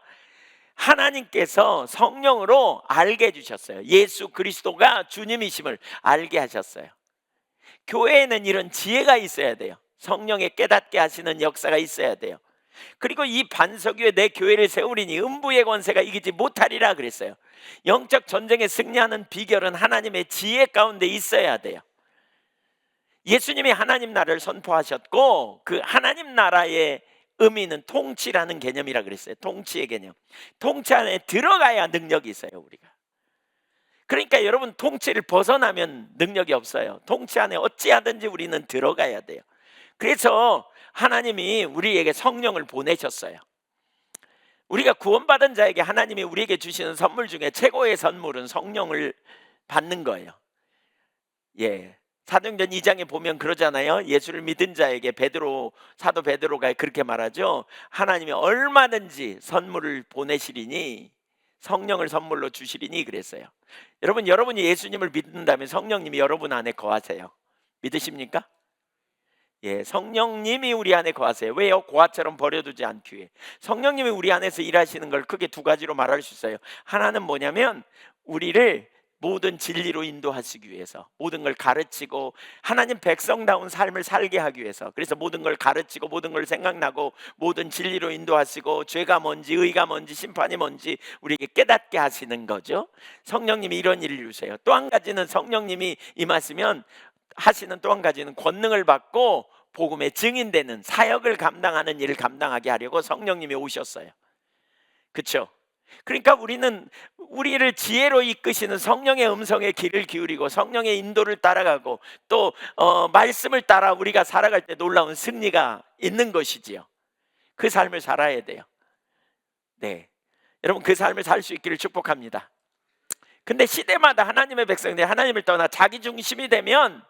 하나님께서 성령으로 알게 해주셨어요. 예수 그리스도가 주님이심을 알게 하셨어요. 교회에는 이런 지혜가 있어야 돼요. 성령의 깨닫게 하시는 역사가 있어야 돼요. 그리고 이 반석 위에 내 교회를 세우리니 음부의 권세가 이기지 못하리라 그랬어요. 영적 전쟁에 승리하는 비결은 하나님의 지혜 가운데 있어야 돼요. 예수님이 하나님 나라를 선포하셨고 그 하나님 나라의 의미는 통치라는 개념이라 그랬어요. 통치의 개념. 통치 안에 들어가야 능력이 있어요, 우리가. 그러니까 여러분, 통치를 벗어나면 능력이 없어요. 통치 안에 어찌하든지 우리는 들어가야 돼요. 그래서 하나님이 우리에게 성령을 보내셨어요. 우리가 구원받은 자에게 하나님이 우리에게 주시는 선물 중에 최고의 선물은 성령을 받는 거예요. 사도행전 2장에 보면 그러잖아요. 예수를 믿은 자에게 사도 베드로가 그렇게 말하죠. 하나님이 얼마든지 선물을 보내시리니, 성령을 선물로 주시리니 그랬어요. 여러분이 예수님을 믿는다면 성령님이 여러분 안에 거하세요. 믿으십니까? 성령님이 우리 안에 거하세요. 왜요? 고아처럼 버려두지 않기 위해. 성령님이 우리 안에서 일하시는 걸 크게 두 가지로 말할 수 있어요. 하나는 뭐냐면 우리를 모든 진리로 인도하시기 위해서, 모든 걸 가르치고 하나님 백성다운 삶을 살게 하기 위해서. 그래서 모든 걸 가르치고 모든 걸 생각나고 모든 진리로 인도하시고 죄가 뭔지 의가 뭔지 심판이 뭔지 우리에게 깨닫게 하시는 거죠. 성령님이 이런 일을 이루세요. 또 한 가지는 성령님이 임하시면 하시는 또 한 가지는 권능을 받고 복음의 증인되는 사역을 감당하는 일을 감당하게 하려고 성령님이 오셨어요. 그렇죠? 그러니까 우리를 지혜로 이끄시는 성령의 음성에 귀를 기울이고 성령의 인도를 따라가고 또 말씀을 따라 우리가 살아갈 때 놀라운 승리가 있는 것이지요. 그 삶을 살아야 돼요. 여러분, 그 삶을 살 수 있기를 축복합니다. 근데 시대마다 하나님의 백성들이 하나님을 떠나 자기 중심이 되면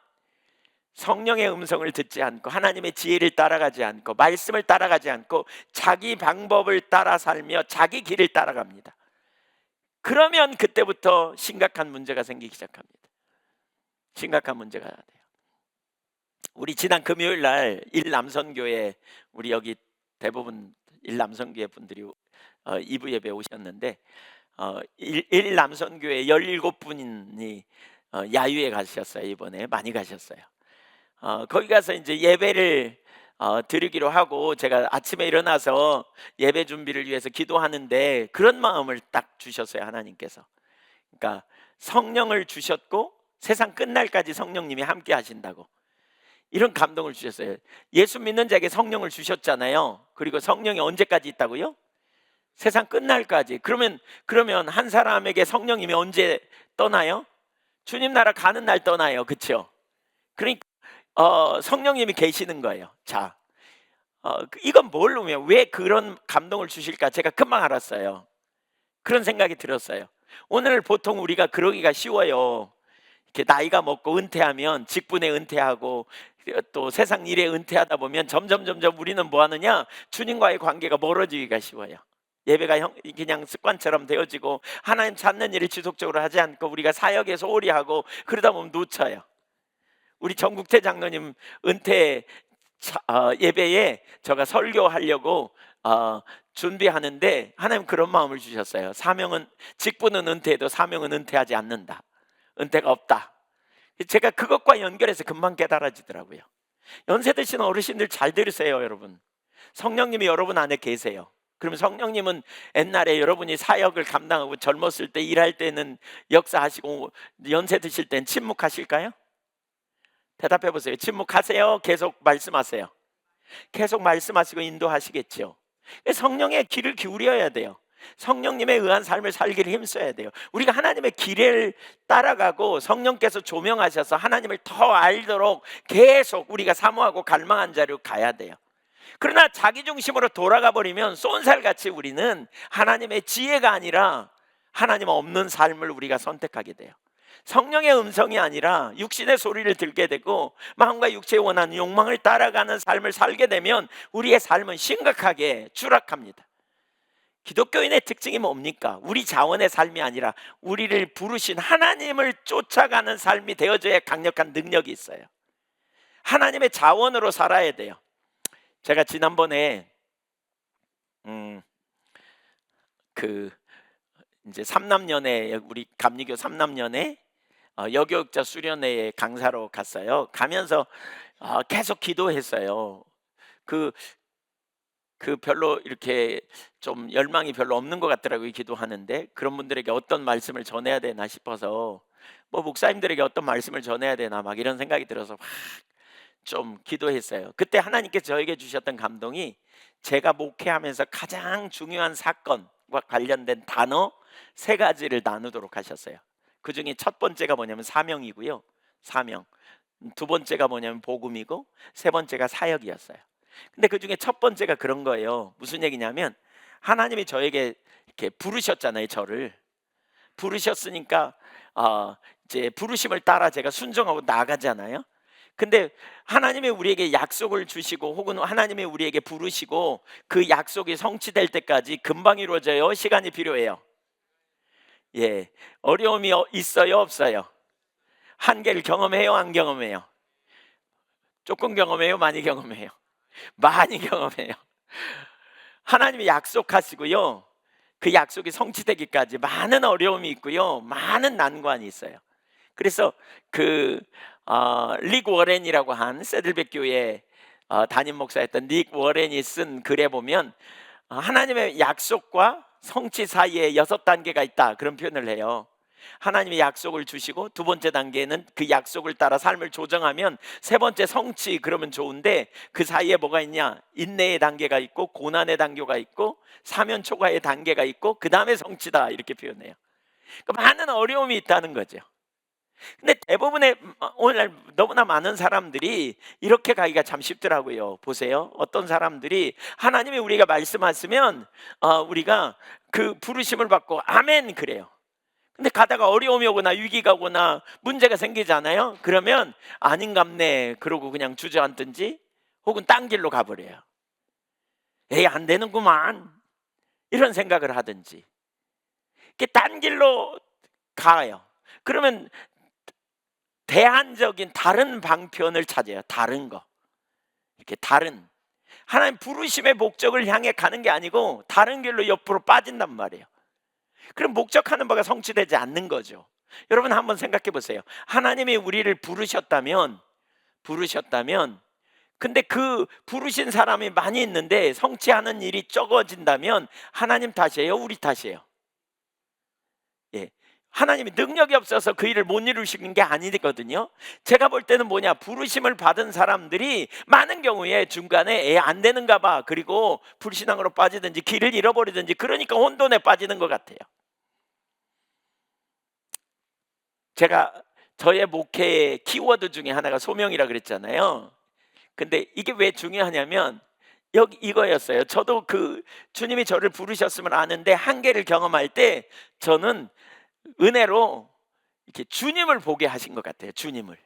성령의 음성을 듣지 않고 하나님의 지혜를 따라가지 않고 말씀을 따라가지 않고 자기 방법을 따라 살며 자기 길을 따라갑니다. 그러면 그때부터 심각한 문제가 생기기 시작합니다. 심각한 문제가 돼요. 우리 지난 금요일 날 일남선교회, 우리 여기 대부분 일남선교회 분들이 2부 예배 오셨는데 일남선교회 17분이 야유회 가셨어요. 이번에 많이 가셨어요. 거기 가서 이제 예배를 드리기로 하고, 제가 아침에 일어나서 예배 준비를 위해서 기도하는데 그런 마음을 딱 주셨어요, 하나님께서. 그러니까 성령을 주셨고 세상 끝날까지 성령님이 함께 하신다고, 이런 감동을 주셨어요. 예수 믿는 자에게 성령을 주셨잖아요. 그리고 성령이 언제까지 있다고요? 세상 끝날까지. 그러면 한 사람에게 성령님이 언제 떠나요? 주님 나라 가는 날 떠나요. 그렇죠? 그러니까 성령님이 계시는 거예요. 자, 이건 뭘 의미해요? 왜 그런 감동을 주실까? 제가 금방 알았어요. 그런 생각이 들었어요. 오늘 보통 우리가 그러기가 쉬워요. 이렇게 나이가 먹고 은퇴하면 직분에 은퇴하고 또 세상 일에 은퇴하다 보면 점점 우리는 뭐 하느냐? 주님과의 관계가 멀어지기가 쉬워요. 예배가 그냥 습관처럼 되어지고 하나님 찾는 일을 지속적으로 하지 않고 우리가 사역에 소홀히 하고 그러다 보면 놓쳐요. 우리 정국태 장로님 은퇴 예배에 제가 설교하려고 준비하는데 하나님 그런 마음을 주셨어요. 직분은 은퇴해도 사명은 은퇴하지 않는다. 은퇴가 없다. 제가 그것과 연결해서 금방 깨달아지더라고요. 연세 드신 어르신들 잘 들으세요, 여러분. 성령님이 여러분 안에 계세요. 그러면 성령님은 옛날에 여러분이 사역을 감당하고 젊었을 때 일할 때는 역사하시고 연세 드실 땐 침묵하실까요? 대답해 보세요. 침묵하세요? 계속 말씀하세요? 계속 말씀하시고 인도하시겠죠. 성령의 귀를 기울여야 돼요. 성령님에 의한 삶을 살기를 힘써야 돼요. 우리가 하나님의 길을 따라가고 성령께서 조명하셔서 하나님을 더 알도록 계속 우리가 사모하고 갈망한 자로 가야 돼요. 그러나 자기 중심으로 돌아가 버리면 쏜살같이 우리는 하나님의 지혜가 아니라 하나님 없는 삶을 우리가 선택하게 돼요. 성령의 음성이 아니라 육신의 소리를 듣게 되고 마음과 육체의 원하는 욕망을 따라가는 삶을 살게 되면 우리의 삶은 심각하게 추락합니다. 기독교인의 특징이 뭡니까? 우리 자원의 삶이 아니라 우리를 부르신 하나님을 쫓아가는 삶이 되어져야 강력한 능력이 있어요. 하나님의 자원으로 살아야 돼요. 제가 지난번에 이제 삼남연회, 우리 감리교 삼남연회 여교육자 수련회에 강사로 갔어요. 가면서 계속 기도했어요. 그 별로 이렇게 좀 열망이 별로 없는 것 같더라고요. 기도하는데 그런 분들에게 어떤 말씀을 전해야 되나 싶어서 뭐 목사님들에게 어떤 말씀을 전해야 되나 막 이런 생각이 들어서 막 좀 기도했어요. 그때 하나님께서 저에게 주셨던 감동이 제가 목회하면서 가장 중요한 사건과 관련된 단어 3가지를 나누도록 하셨어요. 그 중에 첫 번째가 뭐냐면 사명이고요. 사명. 두 번째가 뭐냐면 복음이고 세 번째가 사역이었어요. 근데 그 중에 첫 번째가 그런 거예요. 무슨 얘기냐면 하나님이 저에게 이렇게 부르셨잖아요. 저를 부르셨으니까 이제 부르심을 따라 제가 순종하고 나가잖아요. 근데 하나님이 우리에게 약속을 주시고 혹은 하나님이 우리에게 부르시고 그 약속이 성취될 때까지 금방 이루어져요? 시간이 필요해요? 예, 어려움이 있어요? 없어요? 한계를 경험해요? 안 경험해요? 조금 경험해요? 많이 경험해요? 많이 경험해요. 하나님이 약속하시고요, 그 약속이 성취되기까지 많은 어려움이 있고요, 많은 난관이 있어요. 그래서 릭 워렌이라고 한 세들백 교회 담임 목사였던 릭 워렌이 쓴 글에 보면 하나님의 약속과 성취 사이에 6단계가 있다, 그런 표현을 해요. 하나님이 약속을 주시고 두 번째 단계는 그 약속을 따라 삶을 조정하면 세 번째 성취, 그러면 좋은데 그 사이에 뭐가 있냐? 인내의 단계가 있고 고난의 단계가 있고 사면 초과의 단계가 있고 그 다음에 성취다, 이렇게 표현해요. 그러니까 많은 어려움이 있다는 거죠. 근데 대부분의 오늘날 너무나 많은 사람들이 이렇게 가기가 참 쉽더라고요. 보세요. 어떤 사람들이 하나님이 우리가 말씀하시면 우리가 그 부르심을 받고 아멘 그래요. 근데 가다가 어려움이 오거나 위기가 오거나 문제가 생기잖아요. 그러면 아닌갑네 그러고 그냥 주저앉든지 혹은 딴 길로 가버려요. 에이, 안 되는구만, 이런 생각을 하든지 이렇게 딴 길로 가요. 그러면 대안적인 다른 방편을 찾아요. 다른 거, 이렇게 다른 하나님 부르심의 목적을 향해 가는 게 아니고 다른 길로 옆으로 빠진단 말이에요. 그럼 목적하는 바가 성취되지 않는 거죠. 여러분 한번 생각해 보세요. 하나님이 우리를 부르셨다면 근데 그 부르신 사람이 많이 있는데 성취하는 일이 적어진다면 하나님 탓이에요? 우리 탓이에요? 예, 하나님이 능력이 없어서 그 일을 못 이루시는 게 아니거든요. 제가 볼 때는 뭐냐, 부르심을 받은 사람들이 많은 경우에 중간에 안 되는가 봐, 그리고 불신앙으로 빠지든지 길을 잃어버리든지 그러니까 혼돈에 빠지는 것 같아요. 제가 저의 목회의 키워드 중에 하나가 소명이라 그랬잖아요. 근데 이게 왜 중요하냐면 여기 이거였어요. 저도 그 주님이 저를 부르셨음을 아는데 한계를 경험할 때 저는 은혜로 이렇게 주님을 보게 하신 것 같아요. 주님을,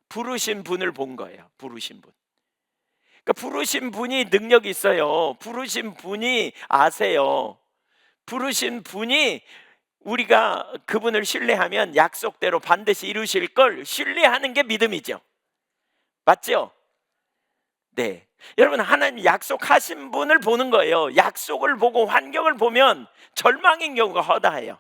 부르신 분을 본 거예요. 부르신 분. 그러니까 부르신 분이 능력이 있어요. 부르신 분이 아세요. 부르신 분이 우리가 그분을 신뢰하면 약속대로 반드시 이루실 걸 신뢰하는 게 믿음이죠. 맞죠? 네. 여러분, 하나님 약속하신 분을 보는 거예요. 약속을 보고 환경을 보면 절망인 경우가 허다해요.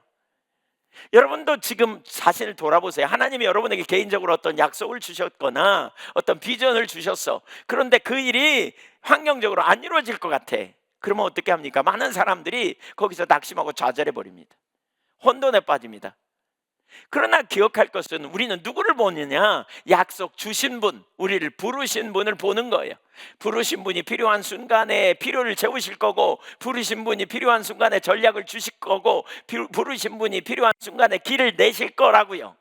여러분도 지금 자신을 돌아보세요. 하나님이 여러분에게 개인적으로 어떤 약속을 주셨거나 어떤 비전을 주셨어. 그런데 그 일이 환경적으로 안 이루어질 것 같아. 그러면 어떻게 합니까? 많은 사람들이 거기서 낙심하고 좌절해 버립니다. 혼돈에 빠집니다. 그러나 기억할 것은 우리는 누구를 보느냐? 약속 주신 분, 우리를 부르신 분을 보는 거예요. 부르신 분이 필요한 순간에 필요를 채우실 거고, 부르신 분이 필요한 순간에 전략을 주실 거고, 부르신 분이 필요한 순간에 길을 내실 거라고요.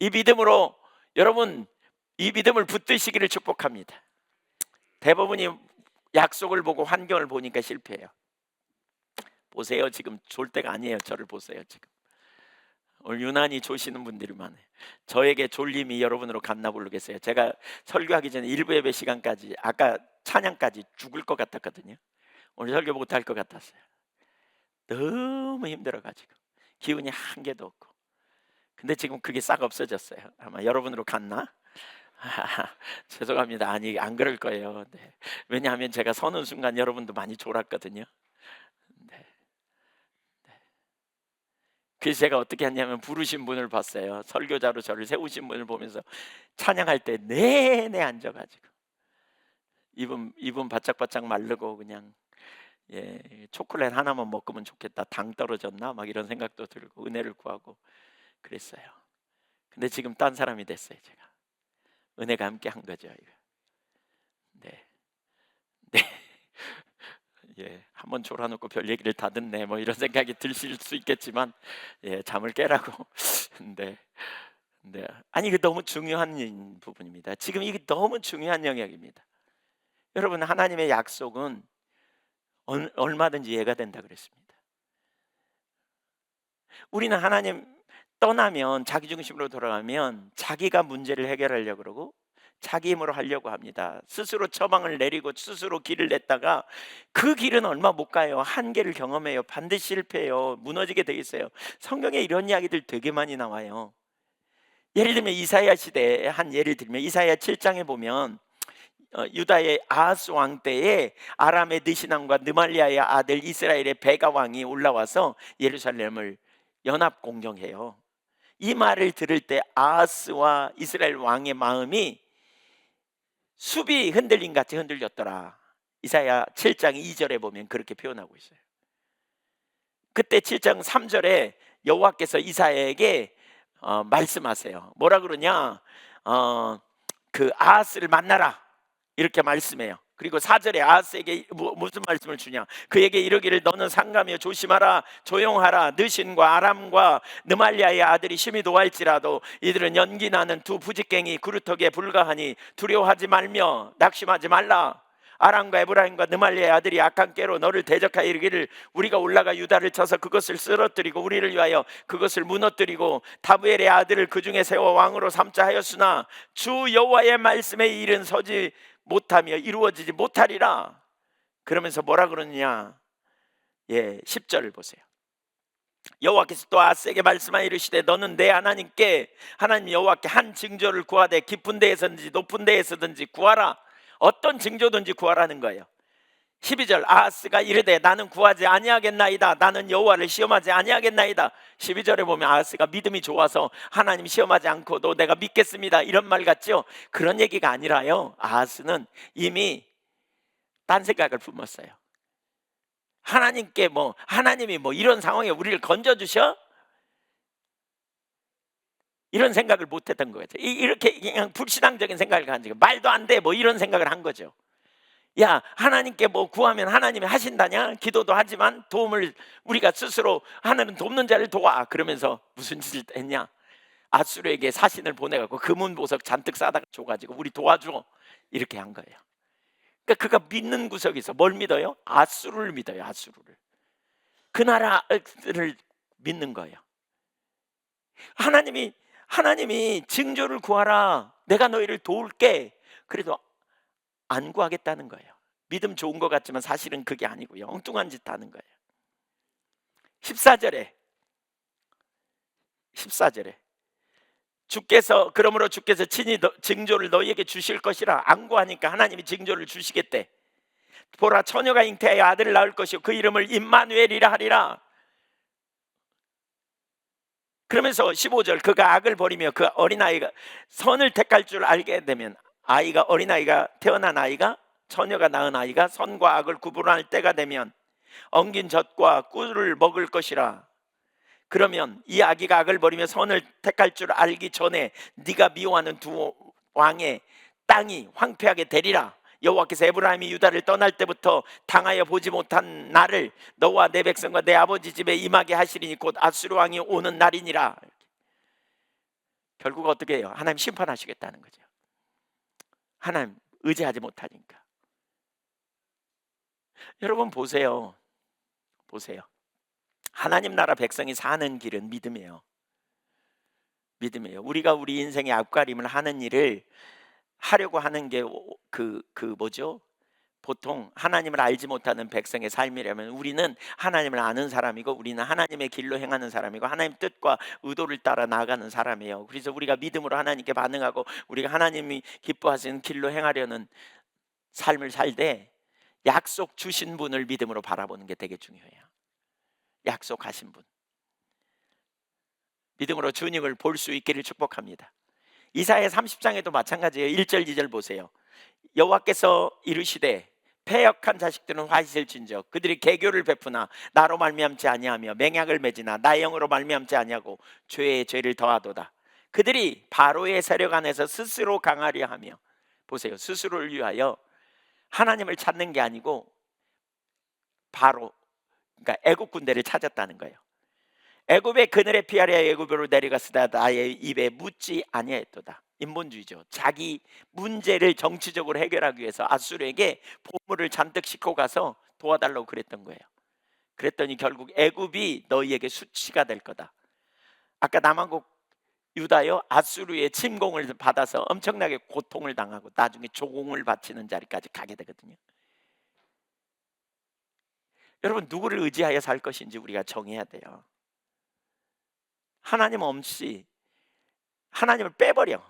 이 믿음으로 여러분, 이 믿음을 붙드시기를 축복합니다. 대부분이 약속을 보고 환경을 보니까 실패해요. 보세요. 지금 졸 때가 아니에요. 저를 보세요. 지금 오늘 유난히 조시는 분들이 많아요. 저에게 졸림이 여러분으로 갔나 모르겠어요. 제가 설교하기 전에 일부 예배 시간까지, 아까 찬양까지 죽을 것 같았거든요. 오늘 설교 못할 것 같았어요. 너무 힘들어가지고 기운이 한 개도 없고. 근데 지금 그게 싹 없어졌어요. 아마 여러분으로 갔나? 죄송합니다. 아니, 안 그럴 거예요. 네. 왜냐하면 제가 서는 순간 여러분도 많이 졸았거든요. 네. 그래서 제가 어떻게 했냐면 부르신 분을 봤어요. 설교자로 저를 세우신 분을 보면서 찬양할 때 내내 앉아가지고 입은 바짝바짝 마르고 그냥 초콜릿 하나만 먹으면 좋겠다. 당 떨어졌나? 막 이런 생각도 들고 은혜를 구하고 그랬어요. 근데 지금 딴 사람이 됐어요. 제가 은혜가 함께 한 거죠. 이거. 네, 네. 한번 졸아놓고 별 얘기를 다 듣네. 뭐 이런 생각이 드실 수 있겠지만, 잠을 깨라고. 네, 네. 아니 이거 너무 중요한 부분입니다. 지금 이게 너무 중요한 영역입니다. 여러분, 하나님의 약속은 얼마든지 이해가 된다 그랬습니다. 우리는 하나님 떠나면 자기중심으로 돌아가면 자기가 문제를 해결하려고 그러고 자기 힘으로 하려고 합니다. 스스로 처방을 내리고 스스로 길을 냈다가 그 길은 얼마 못 가요. 한계를 경험해요. 반드시 실패해요. 무너지게 돼 있어요. 성경에 이런 이야기들 되게 많이 나와요. 예를 들면 이사야 시대에 한 예를 들면 이사야 7장에 보면 유다의 아하스 왕 때에 아람의 느시남과 느말리아의 아들 이스라엘의 베가 왕이 올라와서 예루살렘을 연합 공격해요. 이 말을 들을 때 아하스와 이스라엘 왕의 마음이 숲이 흔들린 같이 흔들렸더라. 이사야 7장 2절에 보면 그렇게 표현하고 있어요. 그때 7장 3절에 여호와께서 이사야에게 말씀하세요. 뭐라 그러냐? 그 아하스를 만나라 이렇게 말씀해요. 그리고 4절에 아하스에게 무슨 말씀을 주냐? 그에게 이르기를 너는 상가며 조심하라, 조용하라. 느신과 아람과 느말리아의 아들이 심히 노할지라도 이들은 연기나는 두 부직갱이 그루터기에 불과하니 두려워하지 말며 낙심하지 말라. 아람과 에브라임과 느말리아의 아들이 악한 깨로 너를 대적하여 이르기를 우리가 올라가 유다를 쳐서 그것을 쓰러뜨리고 우리를 위하여 그것을 무너뜨리고 다브엘의 아들을 그 중에 세워 왕으로 삼자 하였으나 주 여호와의 말씀에 일은 서지 못하며 이루어지지 못하리라. 그러면서 뭐라 그러느냐? 10절을 보세요. 여호와께서 또 아하스에게 말씀하여 이르시되 너는 내 하나님께 하나님 여호와께 한 징조를 구하되 깊은 데에서든지 높은 데에서든지 구하라. 어떤 징조든지 구하라는 거예요. 12절 아하스가 이르되 나는 구하지 아니하겠나이다. 나는 여호와를 시험하지 아니하겠나이다. 12절에 보면 아하스가 믿음이 좋아서 하나님 시험하지 않고도 내가 믿겠습니다 이런 말 같죠? 그런 얘기가 아니라요. 아하스는 이미 딴 생각을 품었어요. 하나님께 하나님이 이런 상황에 우리를 건져주셔? 이런 생각을 못했던 거예요. 이렇게 그냥 불신앙적인 생각을 가지고 말도 안 돼 이런 생각을 한 거죠. 야, 하나님께 구하면 하나님이 하신다냐? 기도도 하지만 도움을 우리가 스스로 하나님 돕는 자를 도와. 그러면서 무슨 짓을 했냐? 아수르에게 사신을 보내갖고 금은보석 잔뜩 싸다가 줘가지고 우리 도와줘 이렇게 한 거예요. 그러니까 그가 믿는 구석이 있어. 뭘 믿어요? 아수르를 믿어요. 아수르를. 그 나라를 믿는 거예요. 하나님이 징조를 구하라. 내가 너희를 도울게. 그래도 안 구하겠다는 거예요. 믿음 좋은 것 같지만 사실은 그게 아니고요. 엉뚱한 짓 하는 거예요. 14절에 그러므로 주께서 친히 징조를 너희에게 주실 것이라. 안 구하니까 하나님이 징조를 주시겠대. 보라 처녀가 잉태하여 아들을 낳을 것이요 그 이름을 임마누엘이라 하리라. 그러면서 15절, 그가 악을 버리며 그 어린아이가 선을 택할 줄 알게 되면, 아이가, 어린아이가, 태어난 아이가, 처녀가 낳은 아이가 선과 악을 구분할 때가 되면 엉긴 젖과 꿀을 먹을 것이라. 그러면 이 아기가 악을 버리며 선을 택할 줄 알기 전에 네가 미워하는 두 왕의 땅이 황폐하게 되리라. 여호와께서 에브라임이 유다를 떠날 때부터 당하여 보지 못한 나를 너와 내 백성과 내 아버지 집에 임하게 하시리니 곧 아수르 왕이 오는 날이니라. 결국 어떻게 해요? 하나님 심판하시겠다는 거죠. 하나님 의지하지 못하니까. 여러분 보세요. 하나님 나라 백성이 사는 길은 믿음이에요. 우리가 우리 인생의 앞가림을 하는 일을 하려고 하는 게 뭐죠? 보통 하나님을 알지 못하는 백성의 삶이라면 우리는 하나님을 아는 사람이고, 우리는 하나님의 길로 행하는 사람이고, 하나님 뜻과 의도를 따라 나아가는 사람이에요. 그래서 우리가 믿음으로 하나님께 반응하고 우리가 하나님이 기뻐하시는 길로 행하려는 삶을 살되, 약속 주신 분을 믿음으로 바라보는 게 되게 중요해요. 약속하신 분, 믿음으로 주님을 볼 수 있기를 축복합니다. 이사야 30장에도 마찬가지예요. 1절 2절 보세요. 여호와께서 이르시되 패역한 자식들은 화이실진저 그들이 개교를 베푸나 나로 말미암지 아니하며 맹약을 맺으나 나의 영으로 말미암지 아니하고 죄의 죄를 더하도다. 그들이 바로의 세력 안에서 스스로 강하려 하며, 보세요, 스스로를 위하여 하나님을 찾는 게 아니고 바로, 그러니까 애국 군대를 찾았다는 거예요. 애굽의 그늘에 피하려 애굽으로 내려갔으나 나의 입에 묻지 아니하였도다. 인본주의죠. 자기 문제를 정치적으로 해결하기 위해서 아수르에게 보물을 잔뜩 싣고 가서 도와달라고 그랬던 거예요. 그랬더니 결국 애굽이 너희에게 수치가 될 거다. 아까 남한국 유다요, 아수르의 침공을 받아서 엄청나게 고통을 당하고 나중에 조공을 바치는 자리까지 가게 되거든요. 여러분, 누구를 의지하여 살 것인지 우리가 정해야 돼요. 하나님 없이 하나님을 빼버려,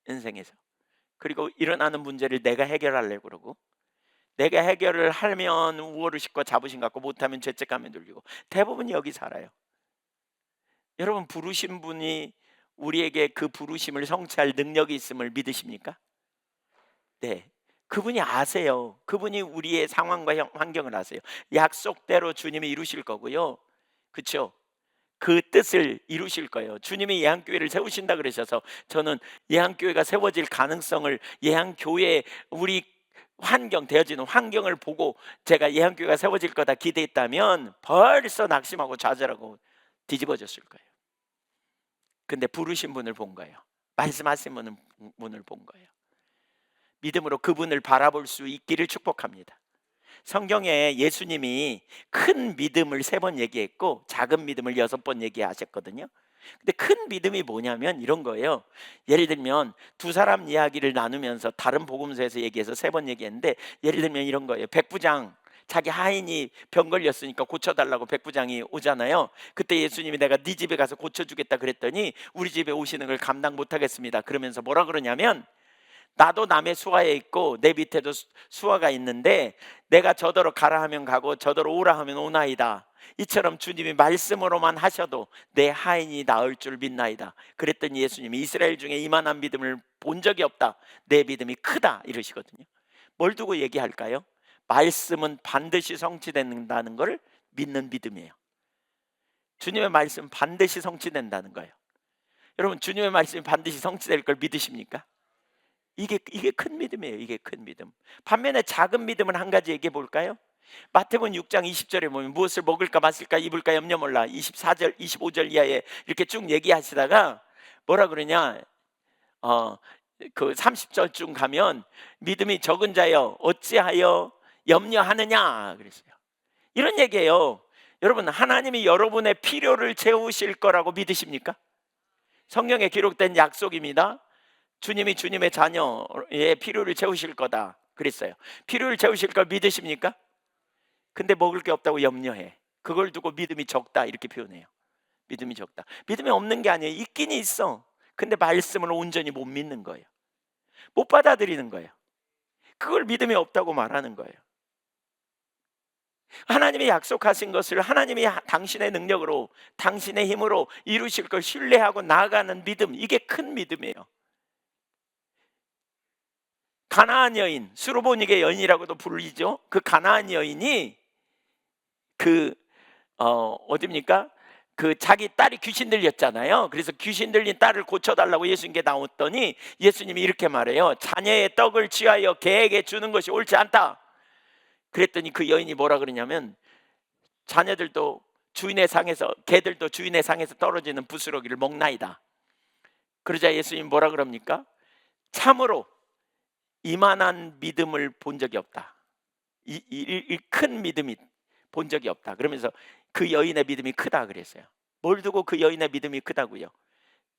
인생에서. 그리고 일어나는 문제를 내가 해결하려고 그러고, 내가 해결을 하면 우월을 싣고 자부심 갖고, 못하면 죄책감에 눌리고, 대부분 여기 살아요. 여러분, 부르신 분이 우리에게 그 부르심을 성취할 능력이 있음을 믿으십니까? 네, 그분이 아세요. 그분이 우리의 상황과 환경을 아세요. 약속대로 주님이 이루실 거고요, 그렇죠? 그 뜻을 이루실 거예요. 주님이 예한교회를 세우신다 그러셔서 저는 예한교회가 세워질 가능성을, 예한교회 우리 환경, 되어지는 환경을 보고 제가 예한교회가 세워질 거다 기대했다면 벌써 낙심하고 좌절하고 뒤집어졌을 거예요. 근데 부르신 분을 본 거예요. 말씀하신 분을 본 거예요. 믿음으로 그분을 바라볼 수 있기를 축복합니다. 성경에 예수님이 큰 믿음을 3번 얘기했고 작은 믿음을 6번 얘기하셨거든요. 근데 큰 믿음이 뭐냐면 이런 거예요. 예를 들면 두 사람 이야기를 나누면서 다른 복음서에서 얘기해서 3번 얘기했는데, 예를 들면 이런 거예요. 백부장, 자기 하인이 병 걸렸으니까 고쳐달라고 백부장이 오잖아요. 그때 예수님이 내가 네 집에 가서 고쳐주겠다 그랬더니 우리 집에 오시는 걸 감당 못하겠습니다 그러면서 뭐라 그러냐면, 나도 남의 수하에 있고 내 밑에도 수하가 있는데 내가 저더러 가라 하면 가고 저더러 오라 하면 오나이다. 이처럼 주님이 말씀으로만 하셔도 내 하인이 나을 줄 믿나이다. 그랬더니 예수님이 이스라엘 중에 이만한 믿음을 본 적이 없다, 내 믿음이 크다, 이러시거든요. 뭘 두고 얘기할까요? 말씀은 반드시 성취된다는 걸 믿는 믿음이에요. 주님의 말씀 반드시 성취된다는 거예요. 여러분, 주님의 말씀이 반드시 성취될 걸 믿으십니까? 이게 큰 믿음이에요. 이게 큰 믿음. 반면에 작은 믿음은 한 가지 얘기해 볼까요? 마태복음 6장 20절에 보면 무엇을 먹을까 마실까 입을까 염려 몰라, 24절 25절 이하에 이렇게 쭉 얘기하시다가 뭐라 그러냐, 그 30절쯤 가면 믿음이 적은 자여 어찌하여 염려하느냐 그랬어요. 이런 얘기예요. 여러분, 하나님이 여러분의 필요를 채우실 거라고 믿으십니까? 성경에 기록된 약속입니다. 주님이 주님의 자녀의 필요를 채우실 거다 그랬어요. 필요를 채우실 걸 믿으십니까? 근데 먹을 게 없다고 염려해. 그걸 두고 믿음이 적다 이렇게 표현해요. 믿음이 적다. 믿음이 없는 게 아니에요. 있긴 있어. 근데 말씀을 온전히 못 믿는 거예요. 못 받아들이는 거예요. 그걸 믿음이 없다고 말하는 거예요. 하나님이 약속하신 것을 하나님이 당신의 능력으로, 당신의 힘으로 이루실 걸 신뢰하고 나아가는 믿음, 이게 큰 믿음이에요. 가나안 여인, 수로보닉의 여인이라고도 불리죠. 그 가나안 여인이 그 어디입니까? 그 자기 딸이 귀신 들렸잖아요. 그래서 귀신 들린 딸을 고쳐달라고 예수님께 나왔더니 예수님이 이렇게 말해요. 자녀의 떡을 취하여 개에게 주는 것이 옳지 않다. 그랬더니 그 여인이 뭐라 그러냐면, 자녀들도 주인의 상에서, 개들도 주인의 상에서 떨어지는 부스러기를 먹나이다. 그러자 예수님 뭐라 그럽니까? 참으로 이만한 믿음을 본 적이 없다. 이 큰 믿음이 본 적이 없다. 그러면서 그 여인의 믿음이 크다 그랬어요. 뭘 두고 그 여인의 믿음이 크다고요?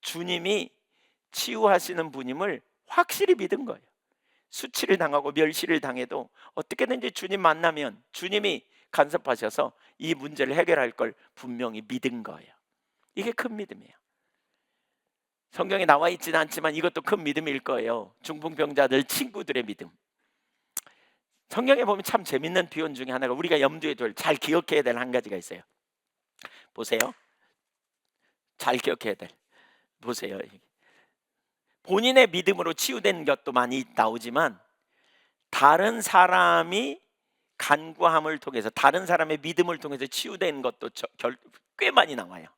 주님이 치유하시는 분임을 확실히 믿은 거예요. 수치를 당하고 멸시를 당해도 어떻게든지 주님 만나면 주님이 간섭하셔서 이 문제를 해결할 걸 분명히 믿은 거예요. 이게 큰 믿음이에요. 성경에 나와 있지는 않지만 이것도 큰 믿음일 거예요. 중풍병자들 친구들의 믿음. 성경에 보면 참 재밌는 표현 중에 하나가, 우리가 염두에 둘, 잘 기억해야 될 한 가지가 있어요. 보세요. 잘 기억해야 될. 보세요. 본인의 믿음으로 치유된 것도 많이 나오지만 다른 사람이 간구함을 통해서, 다른 사람의 믿음을 통해서 치유된 것도 꽤 많이 나와요.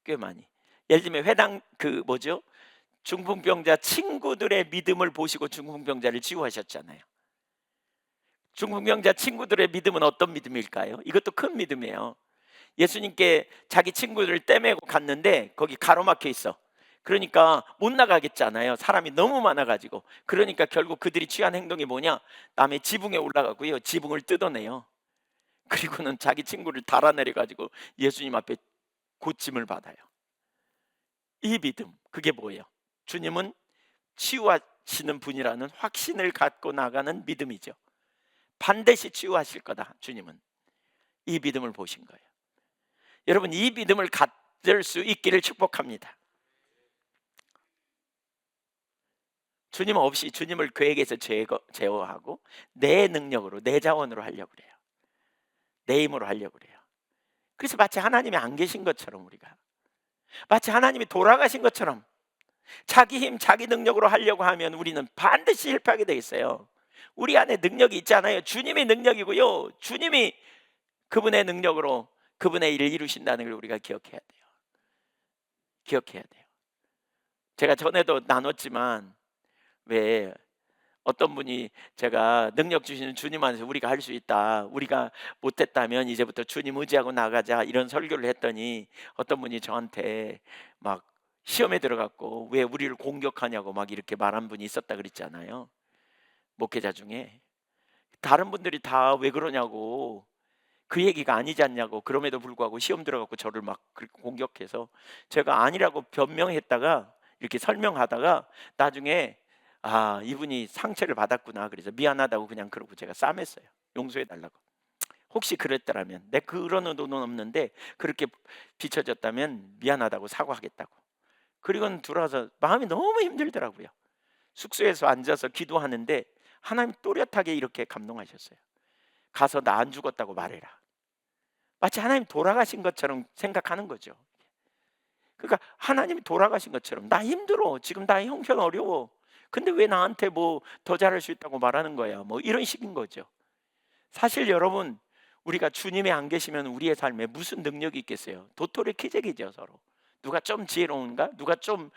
꽤 많이. 예를 들면 회당 중풍병자 친구들의 믿음을 보시고 중풍병자를 치유하셨잖아요. 중풍병자 친구들의 믿음은 어떤 믿음일까요? 이것도 큰 믿음이에요. 예수님께 자기 친구들을 떼매고 갔는데 거기 가로막혀 있어. 그러니까 못 나가겠잖아요. 사람이 너무 많아가지고. 그러니까 결국 그들이 취한 행동이 뭐냐? 남의 지붕에 올라가고요, 지붕을 뜯어내요. 그리고는 자기 친구를 달아내려가지고 예수님 앞에 고침을 받아요. 이 믿음, 그게 뭐예요? 주님은 치유하시는 분이라는 확신을 갖고 나가는 믿음이죠. 반드시 치유하실 거다. 주님은 이 믿음을 보신 거예요. 여러분, 이 믿음을 가질 수 있기를 축복합니다. 주님 없이, 주님을 계획에서 제어하고 내 능력으로, 내 자원으로 하려고 그래요. 내 힘으로 하려고 그래요. 그래서 마치 하나님이 안 계신 것처럼, 우리가 마치 하나님이 돌아가신 것처럼 자기 힘, 자기 능력으로 하려고 하면 우리는 반드시 실패하게 돼 있어요. 우리 안에 능력이 있잖아요. 주님의 능력이고요, 주님이 그분의 능력으로 그분의 일을 이루신다는 걸 우리가 기억해야 돼요. 기억해야 돼요. 제가 전에도 나눴지만, 왜 어떤 분이 제가 능력 주시는 주님 안에서 우리가 할 수 있다, 우리가 못했다면 이제부터 주님 의지하고 나가자, 이런 설교를 했더니 어떤 분이 저한테 막 시험에 들어갔고 왜 우리를 공격하냐고 막 이렇게 말한 분이 있었다 그랬잖아요. 목회자 중에 다른 분들이 다 왜 그러냐고, 그 얘기가 아니지 않냐고, 그럼에도 불구하고 시험 들어갖고 저를 막 그렇게 공격해서 제가 아니라고 변명했다가, 이렇게 설명하다가 나중에 이분이 상처를 받았구나, 그래서 미안하다고 그냥 그러고 제가 싸맸어요. 용서해 달라고. 혹시 그랬더라면, 내 그런 의도는 없는데 그렇게 비춰졌다면 미안하다고 사과하겠다고. 그리고는 들어와서 마음이 너무 힘들더라고요. 숙소에서 앉아서 기도하는데 하나님 또렷하게 이렇게 감동하셨어요. 가서 나 안 죽었다고 말해라. 마치 하나님 돌아가신 것처럼 생각하는 거죠. 그러니까 하나님이 돌아가신 것처럼, 나 힘들어, 지금 나 형편 어려워, 근데 왜 나한테 뭐 더 잘할 수 있다고 말하는 거야, 뭐 이런 식인 거죠. 사실 여러분, 우리가 주님이 안 계시면 우리의 삶에 무슨 능력이 있겠어요? 도토리 키재기죠, 서로. 누가 좀 지혜로운가? 누가 좀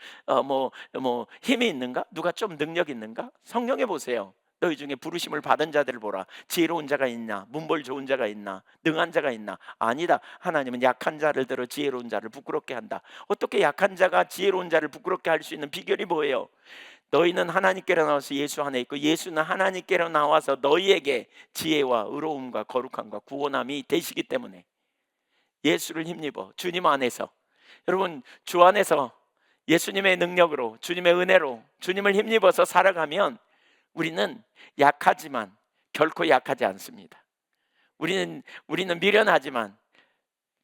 힘이 있는가? 누가 좀 능력 있는가? 성경에 보세요. 너희 중에 부르심을 받은 자들을 보라. 지혜로운 자가 있나? 문벌 좋은 자가 있나? 능한 자가 있나? 아니다. 하나님은 약한 자를 들어 지혜로운 자를 부끄럽게 한다. 어떻게 약한 자가 지혜로운 자를 부끄럽게 할 수 있는 비결이 뭐예요? 너희는 하나님께로 나와서 예수 안에 있고 예수는 하나님께로 나와서 너희에게 지혜와 의로움과 거룩함과 구원함이 되시기 때문에 예수를 힘입어 주님 안에서, 여러분, 주 안에서 예수님의 능력으로, 주님의 은혜로 주님을 힘입어서 살아가면 우리는 약하지만 결코 약하지 않습니다. 우리는 미련하지만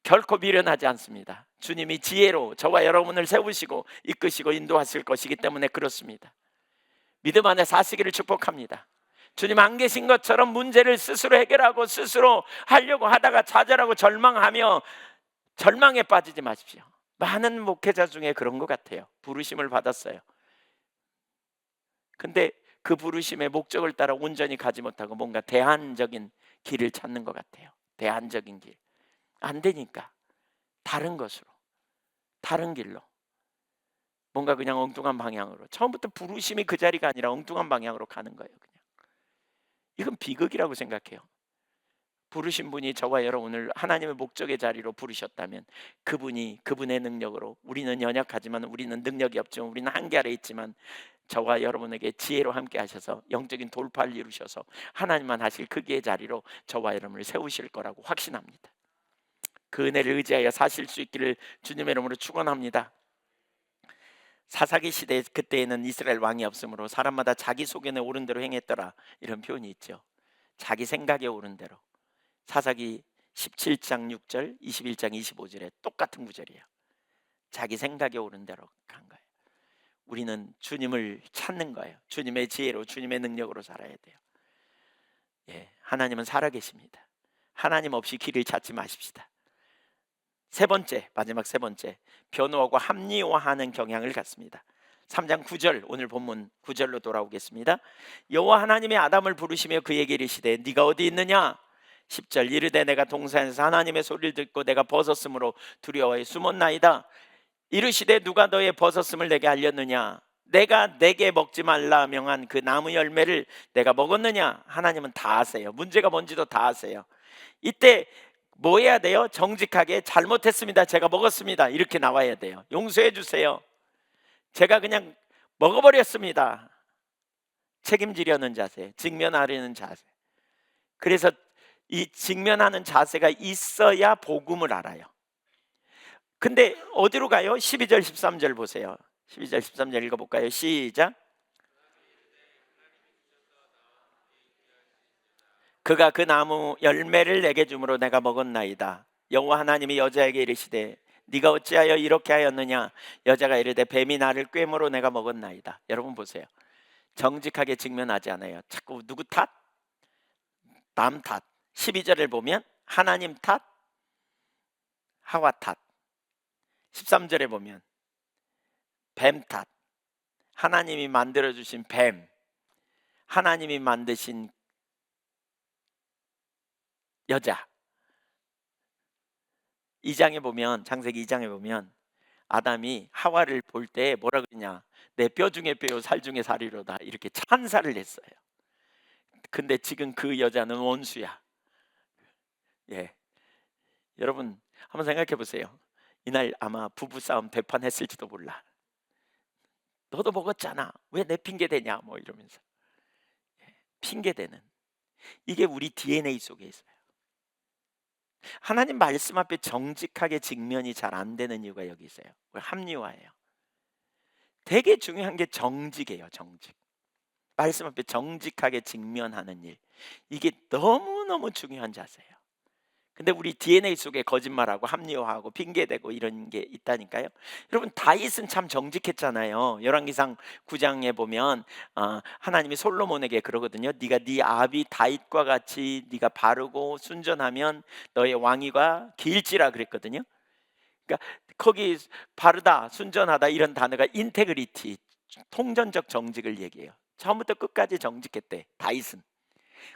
결코 미련하지 않습니다. 주님이 지혜로 저와 여러분을 세우시고 이끄시고 인도하실 것이기 때문에 그렇습니다. 믿음 안에 사시기를 축복합니다. 주님 안 계신 것처럼 문제를 스스로 해결하고 스스로 하려고 하다가 좌절하고 절망하며 절망에 빠지지 마십시오. 많은 목회자 중에 그런 것 같아요. 부르심을 받았어요. 근데 그 부르심의 목적을 따라 온전히 가지 못하고 뭔가 대안적인 길을 찾는 것 같아요. 대안적인 길. 안 되니까 다른 것으로, 다른 길로, 뭔가 그냥 엉뚱한 방향으로, 처음부터 부르심이 그 자리가 아니라 엉뚱한 방향으로 가는 거예요. 그냥 이건 비극이라고 생각해요. 부르신 분이 저와 여러분을 하나님의 목적의 자리로 부르셨다면 그분이 그분의 능력으로, 우리는 연약하지만, 우리는 능력이 없지만, 우리는 한계 아래 있지만 저와 여러분에게 지혜로 함께 하셔서 영적인 돌파를 이루셔서 하나님만 하실 그 기의 자리로 저와 여러분을 세우실 거라고 확신합니다. 그 은혜를 의지하여 사실 수 있기를 주님의 이름으로 축원합니다. 사사기 시대, 그때에는 이스라엘 왕이 없으므로 사람마다 자기 소견에 오른 대로 행했더라, 이런 표현이 있죠. 자기 생각에 오른 대로. 사사기 17장 6절, 21장 25절에 똑같은 구절이에요. 자기 생각에 오른 대로 간 거예요. 우리는 주님을 찾는 거예요. 주님의 지혜로, 주님의 능력으로 살아야 돼요. 예, 하나님은 살아계십니다. 하나님 없이 길을 찾지 마십시다. 세 번째, 마지막 세 번째, 변호하고 합리화하는 경향을 갖습니다. 3장 9절, 오늘 본문 9절로 돌아오겠습니다. 여호와 하나님이 아담을 부르시며 그에게 이르시되 네가 어디 있느냐? 10절, 이르되 내가 동산에서 하나님의 소리를 듣고 내가 벗었으므로 두려워해 숨었나이다. 이르시되 누가 너의 벗었음을 내게 알렸느냐? 내가 내게 먹지 말라 명한 그 나무 열매를 내가 먹었느냐? 하나님은 다 아세요. 문제가 뭔지도 다 아세요. 이때 뭐 해야 돼요? 정직하게 잘못했습니다, 제가 먹었습니다, 이렇게 나와야 돼요. 용서해 주세요, 제가 그냥 먹어버렸습니다. 책임지려는 자세, 직면하려는 자세. 그래서 이 직면하는 자세가 있어야 복음을 알아요. 근데 어디로 가요? 12절 13절 보세요. 12절 13절 읽어볼까요? 시작. 그가 그 나무 열매를 내게 주므로 내가 먹었나이다. 여호와 하나님이 여자에게 이르시되 네가 어찌하여 이렇게 하였느냐? 여자가 이르되 뱀이 나를 꿰므로 내가 먹었나이다. 여러분 보세요. 정직하게 직면하지 않아요. 자꾸 누구 탓? 남 탓. 12절을 보면 하나님 탓, 하와 탓. 13절에 보면 뱀 탓. 하나님이 만들어주신 뱀, 하나님이 만드신 여자. 2장에 보면, 창세기 2장에 보면 아담이 하와를 볼 때 뭐라 그러냐? 내 뼈 중에 뼈요 살 중에 살이로다, 이렇게 찬사를 했어요. 근데 지금 그 여자는 원수야. 예, 여러분 한번 생각해 보세요. 이날 아마 부부싸움 대판했을지도 몰라. 너도 먹었잖아, 왜 내 핑계 대냐, 뭐 이러면서. 핑계 대는, 이게 우리 DNA 속에 있어요. 하나님 말씀 앞에 정직하게 직면이 잘 안 되는 이유가 여기 있어요. 합리화예요. 되게 중요한 게 정직이에요. 정직. 말씀 앞에 정직하게 직면하는 일, 이게 너무너무 중요한 자세예요. 근데 우리 DNA 속에 거짓말하고 합리화하고 핑계대고 이런 게 있다니까요. 여러분 다윗은 참 정직했잖아요. 열왕기상 9장에 보면 하나님이 솔로몬에게 그러거든요. 네가 네 아비 다윗과 같이 네가 바르고 순전하면 너의 왕위가 길지라 그랬거든요. 그러니까 거기 바르다, 순전하다 이런 단어가 인테그리티, 통전적 정직을 얘기해요. 처음부터 끝까지 정직했대 다윗은.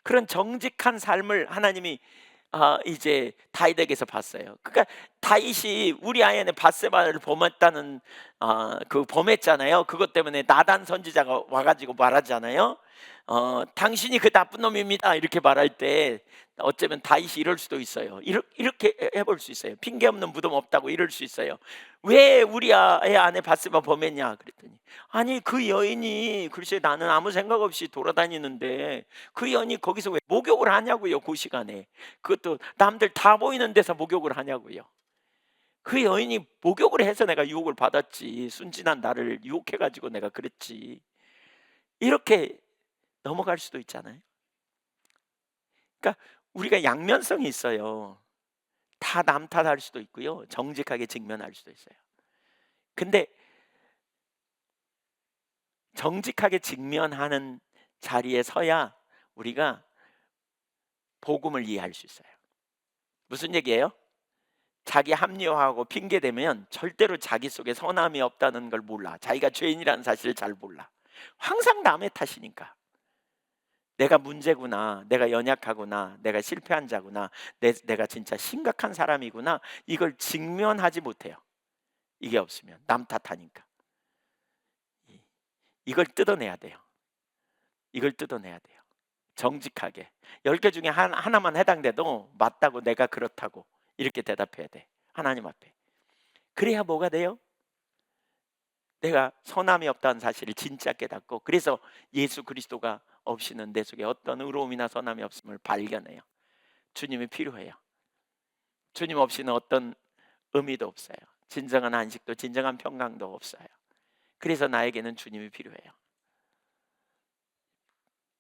그런 정직한 삶을 하나님이 이제 다윗에게서 봤어요. 그러니까 다윗이 우리아의 밧세바를 범했다는 그 범했잖아요. 그것 때문에 나단 선지자가 와가지고 말하잖아요. 당신이 그 나쁜 놈입니다, 이렇게 말할 때 어쩌면 다윗이 이럴 수도 있어요. 이렇게 해볼 수 있어요. 핑계 없는 무덤 없다고 이럴 수 있어요. 왜 우리아의 아내 밧세바 범했냐 그랬더니, 아니 그 여인이, 글쎄 나는 아무 생각 없이 돌아다니는데 그 여인이 거기서 왜 목욕을 하냐고요, 그 시간에. 그것도 남들 다 보이는 데서 목욕을 하냐고요. 그 여인이 목욕을 해서 내가 유혹을 받았지, 순진한 나를 유혹해가지고 내가 그랬지, 이렇게 넘어갈 수도 있잖아요. 그러니까 우리가 양면성이 있어요. 다 남 탓할 수도 있고요, 정직하게 직면할 수도 있어요. 근데 정직하게 직면하는 자리에 서야 우리가 복음을 이해할 수 있어요. 무슨 얘기예요? 자기 합리화하고 핑계 대면 절대로 자기 속에 선함이 없다는 걸 몰라. 자기가 죄인이라는 사실을 잘 몰라. 항상 남의 탓이니까. 내가 문제구나, 내가 연약하구나, 내가 실패한 자구나, 내가 진짜 심각한 사람이구나, 이걸 직면하지 못해요. 이게 없으면 남 탓하니까. 이걸 뜯어내야 돼요. 이걸 뜯어내야 돼요. 정직하게 10개 중에 하나만 해당돼도 맞다고, 내가 그렇다고 이렇게 대답해야 돼, 하나님 앞에. 그래야 뭐가 돼요? 내가 선함이 없다는 사실을 진짜 깨닫고, 그래서 예수 그리스도가 없이는 내 속에 어떤 의로움이나 선함이 없음을 발견해요. 주님이 필요해요. 주님 없이는 어떤 의미도 없어요. 진정한 안식도 진정한 평강도 없어요. 그래서 나에게는 주님이 필요해요.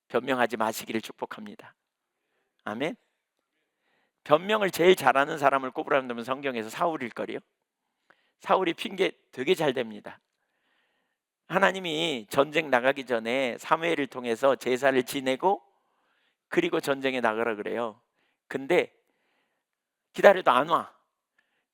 변명하지 마시기를 축복합니다. 아멘. 변명을 제일 잘하는 사람을 꼽으라면 성경에서 사울일걸요. 사울이 핑계 되게 잘 댑니다. 하나님이 전쟁 나가기 전에 사무엘을 통해서 제사를 지내고 그리고 전쟁에 나가라 그래요. 근데 기다려도 안 와.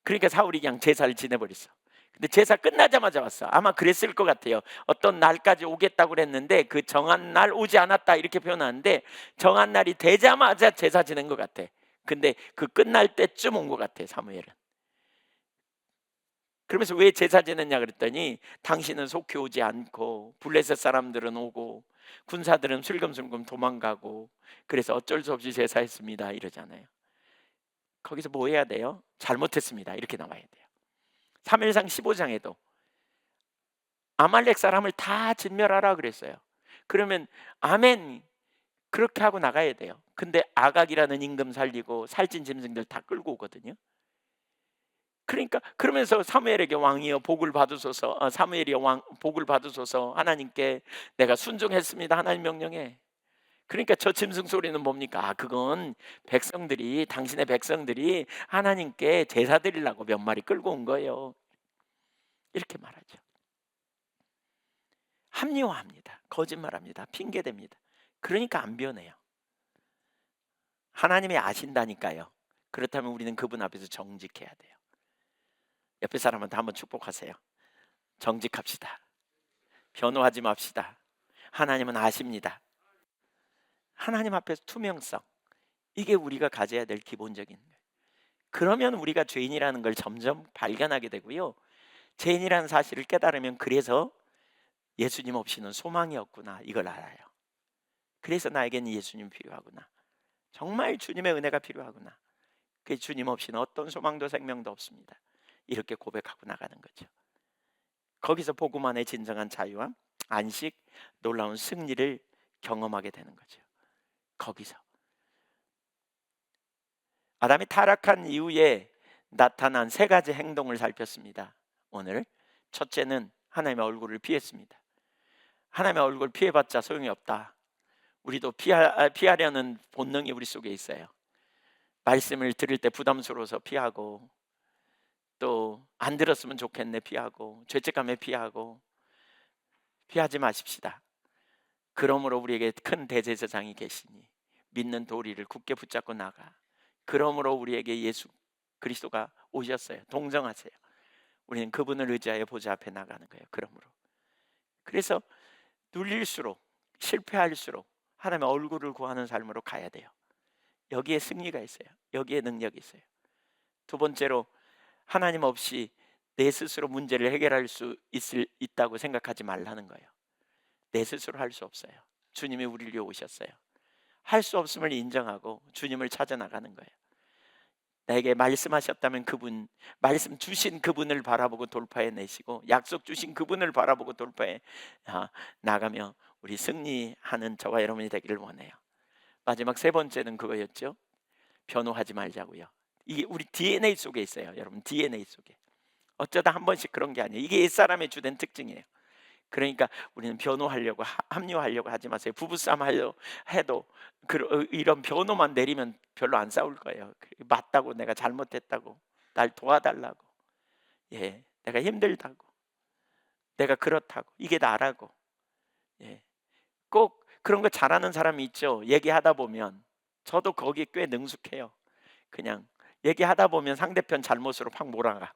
그러니까 사울이 그냥 제사를 지내버렸어. 근데 제사 끝나자마자 왔어. 아마 그랬을 것 같아요. 어떤 날까지 오겠다고 그랬는데 그 정한 날 오지 않았다 이렇게 표현하는데, 정한 날이 되자마자 제사 지낸 것 같아. 근데 그 끝날 때쯤 온 것 같아, 사무엘은. 그러면서 왜 제사 지냈냐 그랬더니, 당신은 속히 오지 않고 블레셋 사람들은 오고 군사들은 슬금슬금 도망가고 그래서 어쩔 수 없이 제사했습니다 이러잖아요. 거기서 뭐 해야 돼요? 잘못했습니다 이렇게 나와야 돼요. 3일상 15장에도 아말렉 사람을 다 진멸하라 그랬어요. 그러면 아멘 그렇게 하고 나가야 돼요. 근데 아각이라는 임금 살리고 살찐 짐승들 다 끌고 오거든요. 그러니까 그러면서 사무엘에게 왕이여 복을 받으소서, 사무엘이 왕 복을 받으소서, 하나님께 내가 순종했습니다 하나님 명령에. 그러니까 저 짐승 소리는 뭡니까? 그건 백성들이, 당신의 백성들이 하나님께 제사 드리려고 몇 마리 끌고 온 거예요 이렇게 말하죠. 합리화합니다. 거짓말합니다. 핑계댑니다. 그러니까 안 변해요. 하나님이 아신다니까요. 그렇다면 우리는 그분 앞에서 정직해야 돼요. 옆에 사람한테 한번 축복하세요. 정직합시다. 변호하지 맙시다. 하나님은 아십니다. 하나님 앞에서 투명성, 이게 우리가 가져야 될 기본적인 거예요. 그러면 우리가 죄인이라는 걸 점점 발견하게 되고요, 죄인이라는 사실을 깨달으면 그래서 예수님 없이는 소망이 없구나 이걸 알아요. 그래서 나에게는 예수님 필요하구나, 정말 주님의 은혜가 필요하구나, 그 주님 없이는 어떤 소망도 생명도 없습니다 이렇게 고백하고 나가는 거죠. 거기서 복음 안에 진정한 자유와 안식, 놀라운 승리를 경험하게 되는 거죠. 거기서 아담이 타락한 이후에 나타난 세 가지 행동을 살폈습니다. 오늘 첫째는 하나님의 얼굴을 피했습니다. 하나님의 얼굴 피해봤자 소용이 없다. 우리도 피하려는 본능이 우리 속에 있어요. 말씀을 들을 때 부담스러워서 피하고, 또 안 들었으면 좋겠네 피하고, 죄책감에 피하고. 피하지 마십시다. 그러므로 우리에게 큰 대제사장이 계시니 믿는 도리를 굳게 붙잡고 나가. 그러므로 우리에게 예수 그리스도가 오셨어요. 동정하세요. 우리는 그분을 의지하여 보좌 앞에 나가는 거예요. 그러므로. 그래서 눌릴수록, 실패할수록 하나님의 얼굴을 구하는 삶으로 가야 돼요. 여기에 승리가 있어요. 여기에 능력이 있어요. 두 번째로, 하나님 없이 내 스스로 문제를 해결할 수 있다고 생각하지 말라는 거예요. 내 스스로 할 수 없어요. 주님이 우리를 위해 오셨어요. 할 수 없음을 인정하고 주님을 찾아 나가는 거예요. 나에게 말씀하셨다면 그분, 말씀 주신 그분을 바라보고 돌파해 내시고, 약속 주신 그분을 바라보고 돌파해 나가며 우리 승리하는 저와 여러분이 되기를 원해요. 마지막 세 번째는 그거였죠. 변호하지 말자고요. 이게 우리 DNA 속에 있어요. 여러분, DNA 속에. 어쩌다 한 번씩 그런 게 아니에요. 이게 옛사람의 주된 특징이에요. 그러니까 우리는 변호하려고 합리화하려고 하지 마세요. 부부싸움 하려 해도 이런 변호만 내리면 별로 안 싸울 거예요. 맞다고, 내가 잘못했다고, 날 도와달라고, 내가 힘들다고, 내가 그렇다고, 이게 나라고, 꼭 그런 거 잘하는 사람이 있죠. 얘기하다 보면 저도 거기에 꽤 능숙해요. 그냥 얘기하다 보면 상대편 잘못으로 확 몰아가.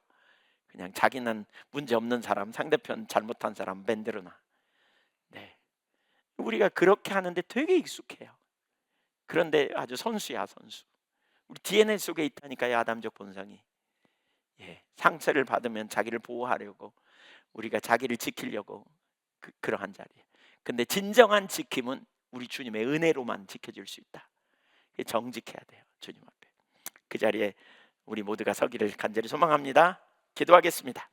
그냥 자기는 문제 없는 사람, 상대편 잘못한 사람 만들어 놔. 네. 우리가 그렇게 하는데 되게 익숙해요. 그런데 아주 선수야, 선수. 우리 DNA 속에 있다니까요, 아담적 본성이. 예. 상처를 받으면 자기를 보호하려고, 우리가 자기를 지키려고 그러한 자리에. 근데 진정한 지킴은 우리 주님의 은혜로만 지켜질 수 있다. 정직해야 돼요, 주님 앞에. 그 자리에 우리 모두가 서기를 간절히 소망합니다. 기도하겠습니다.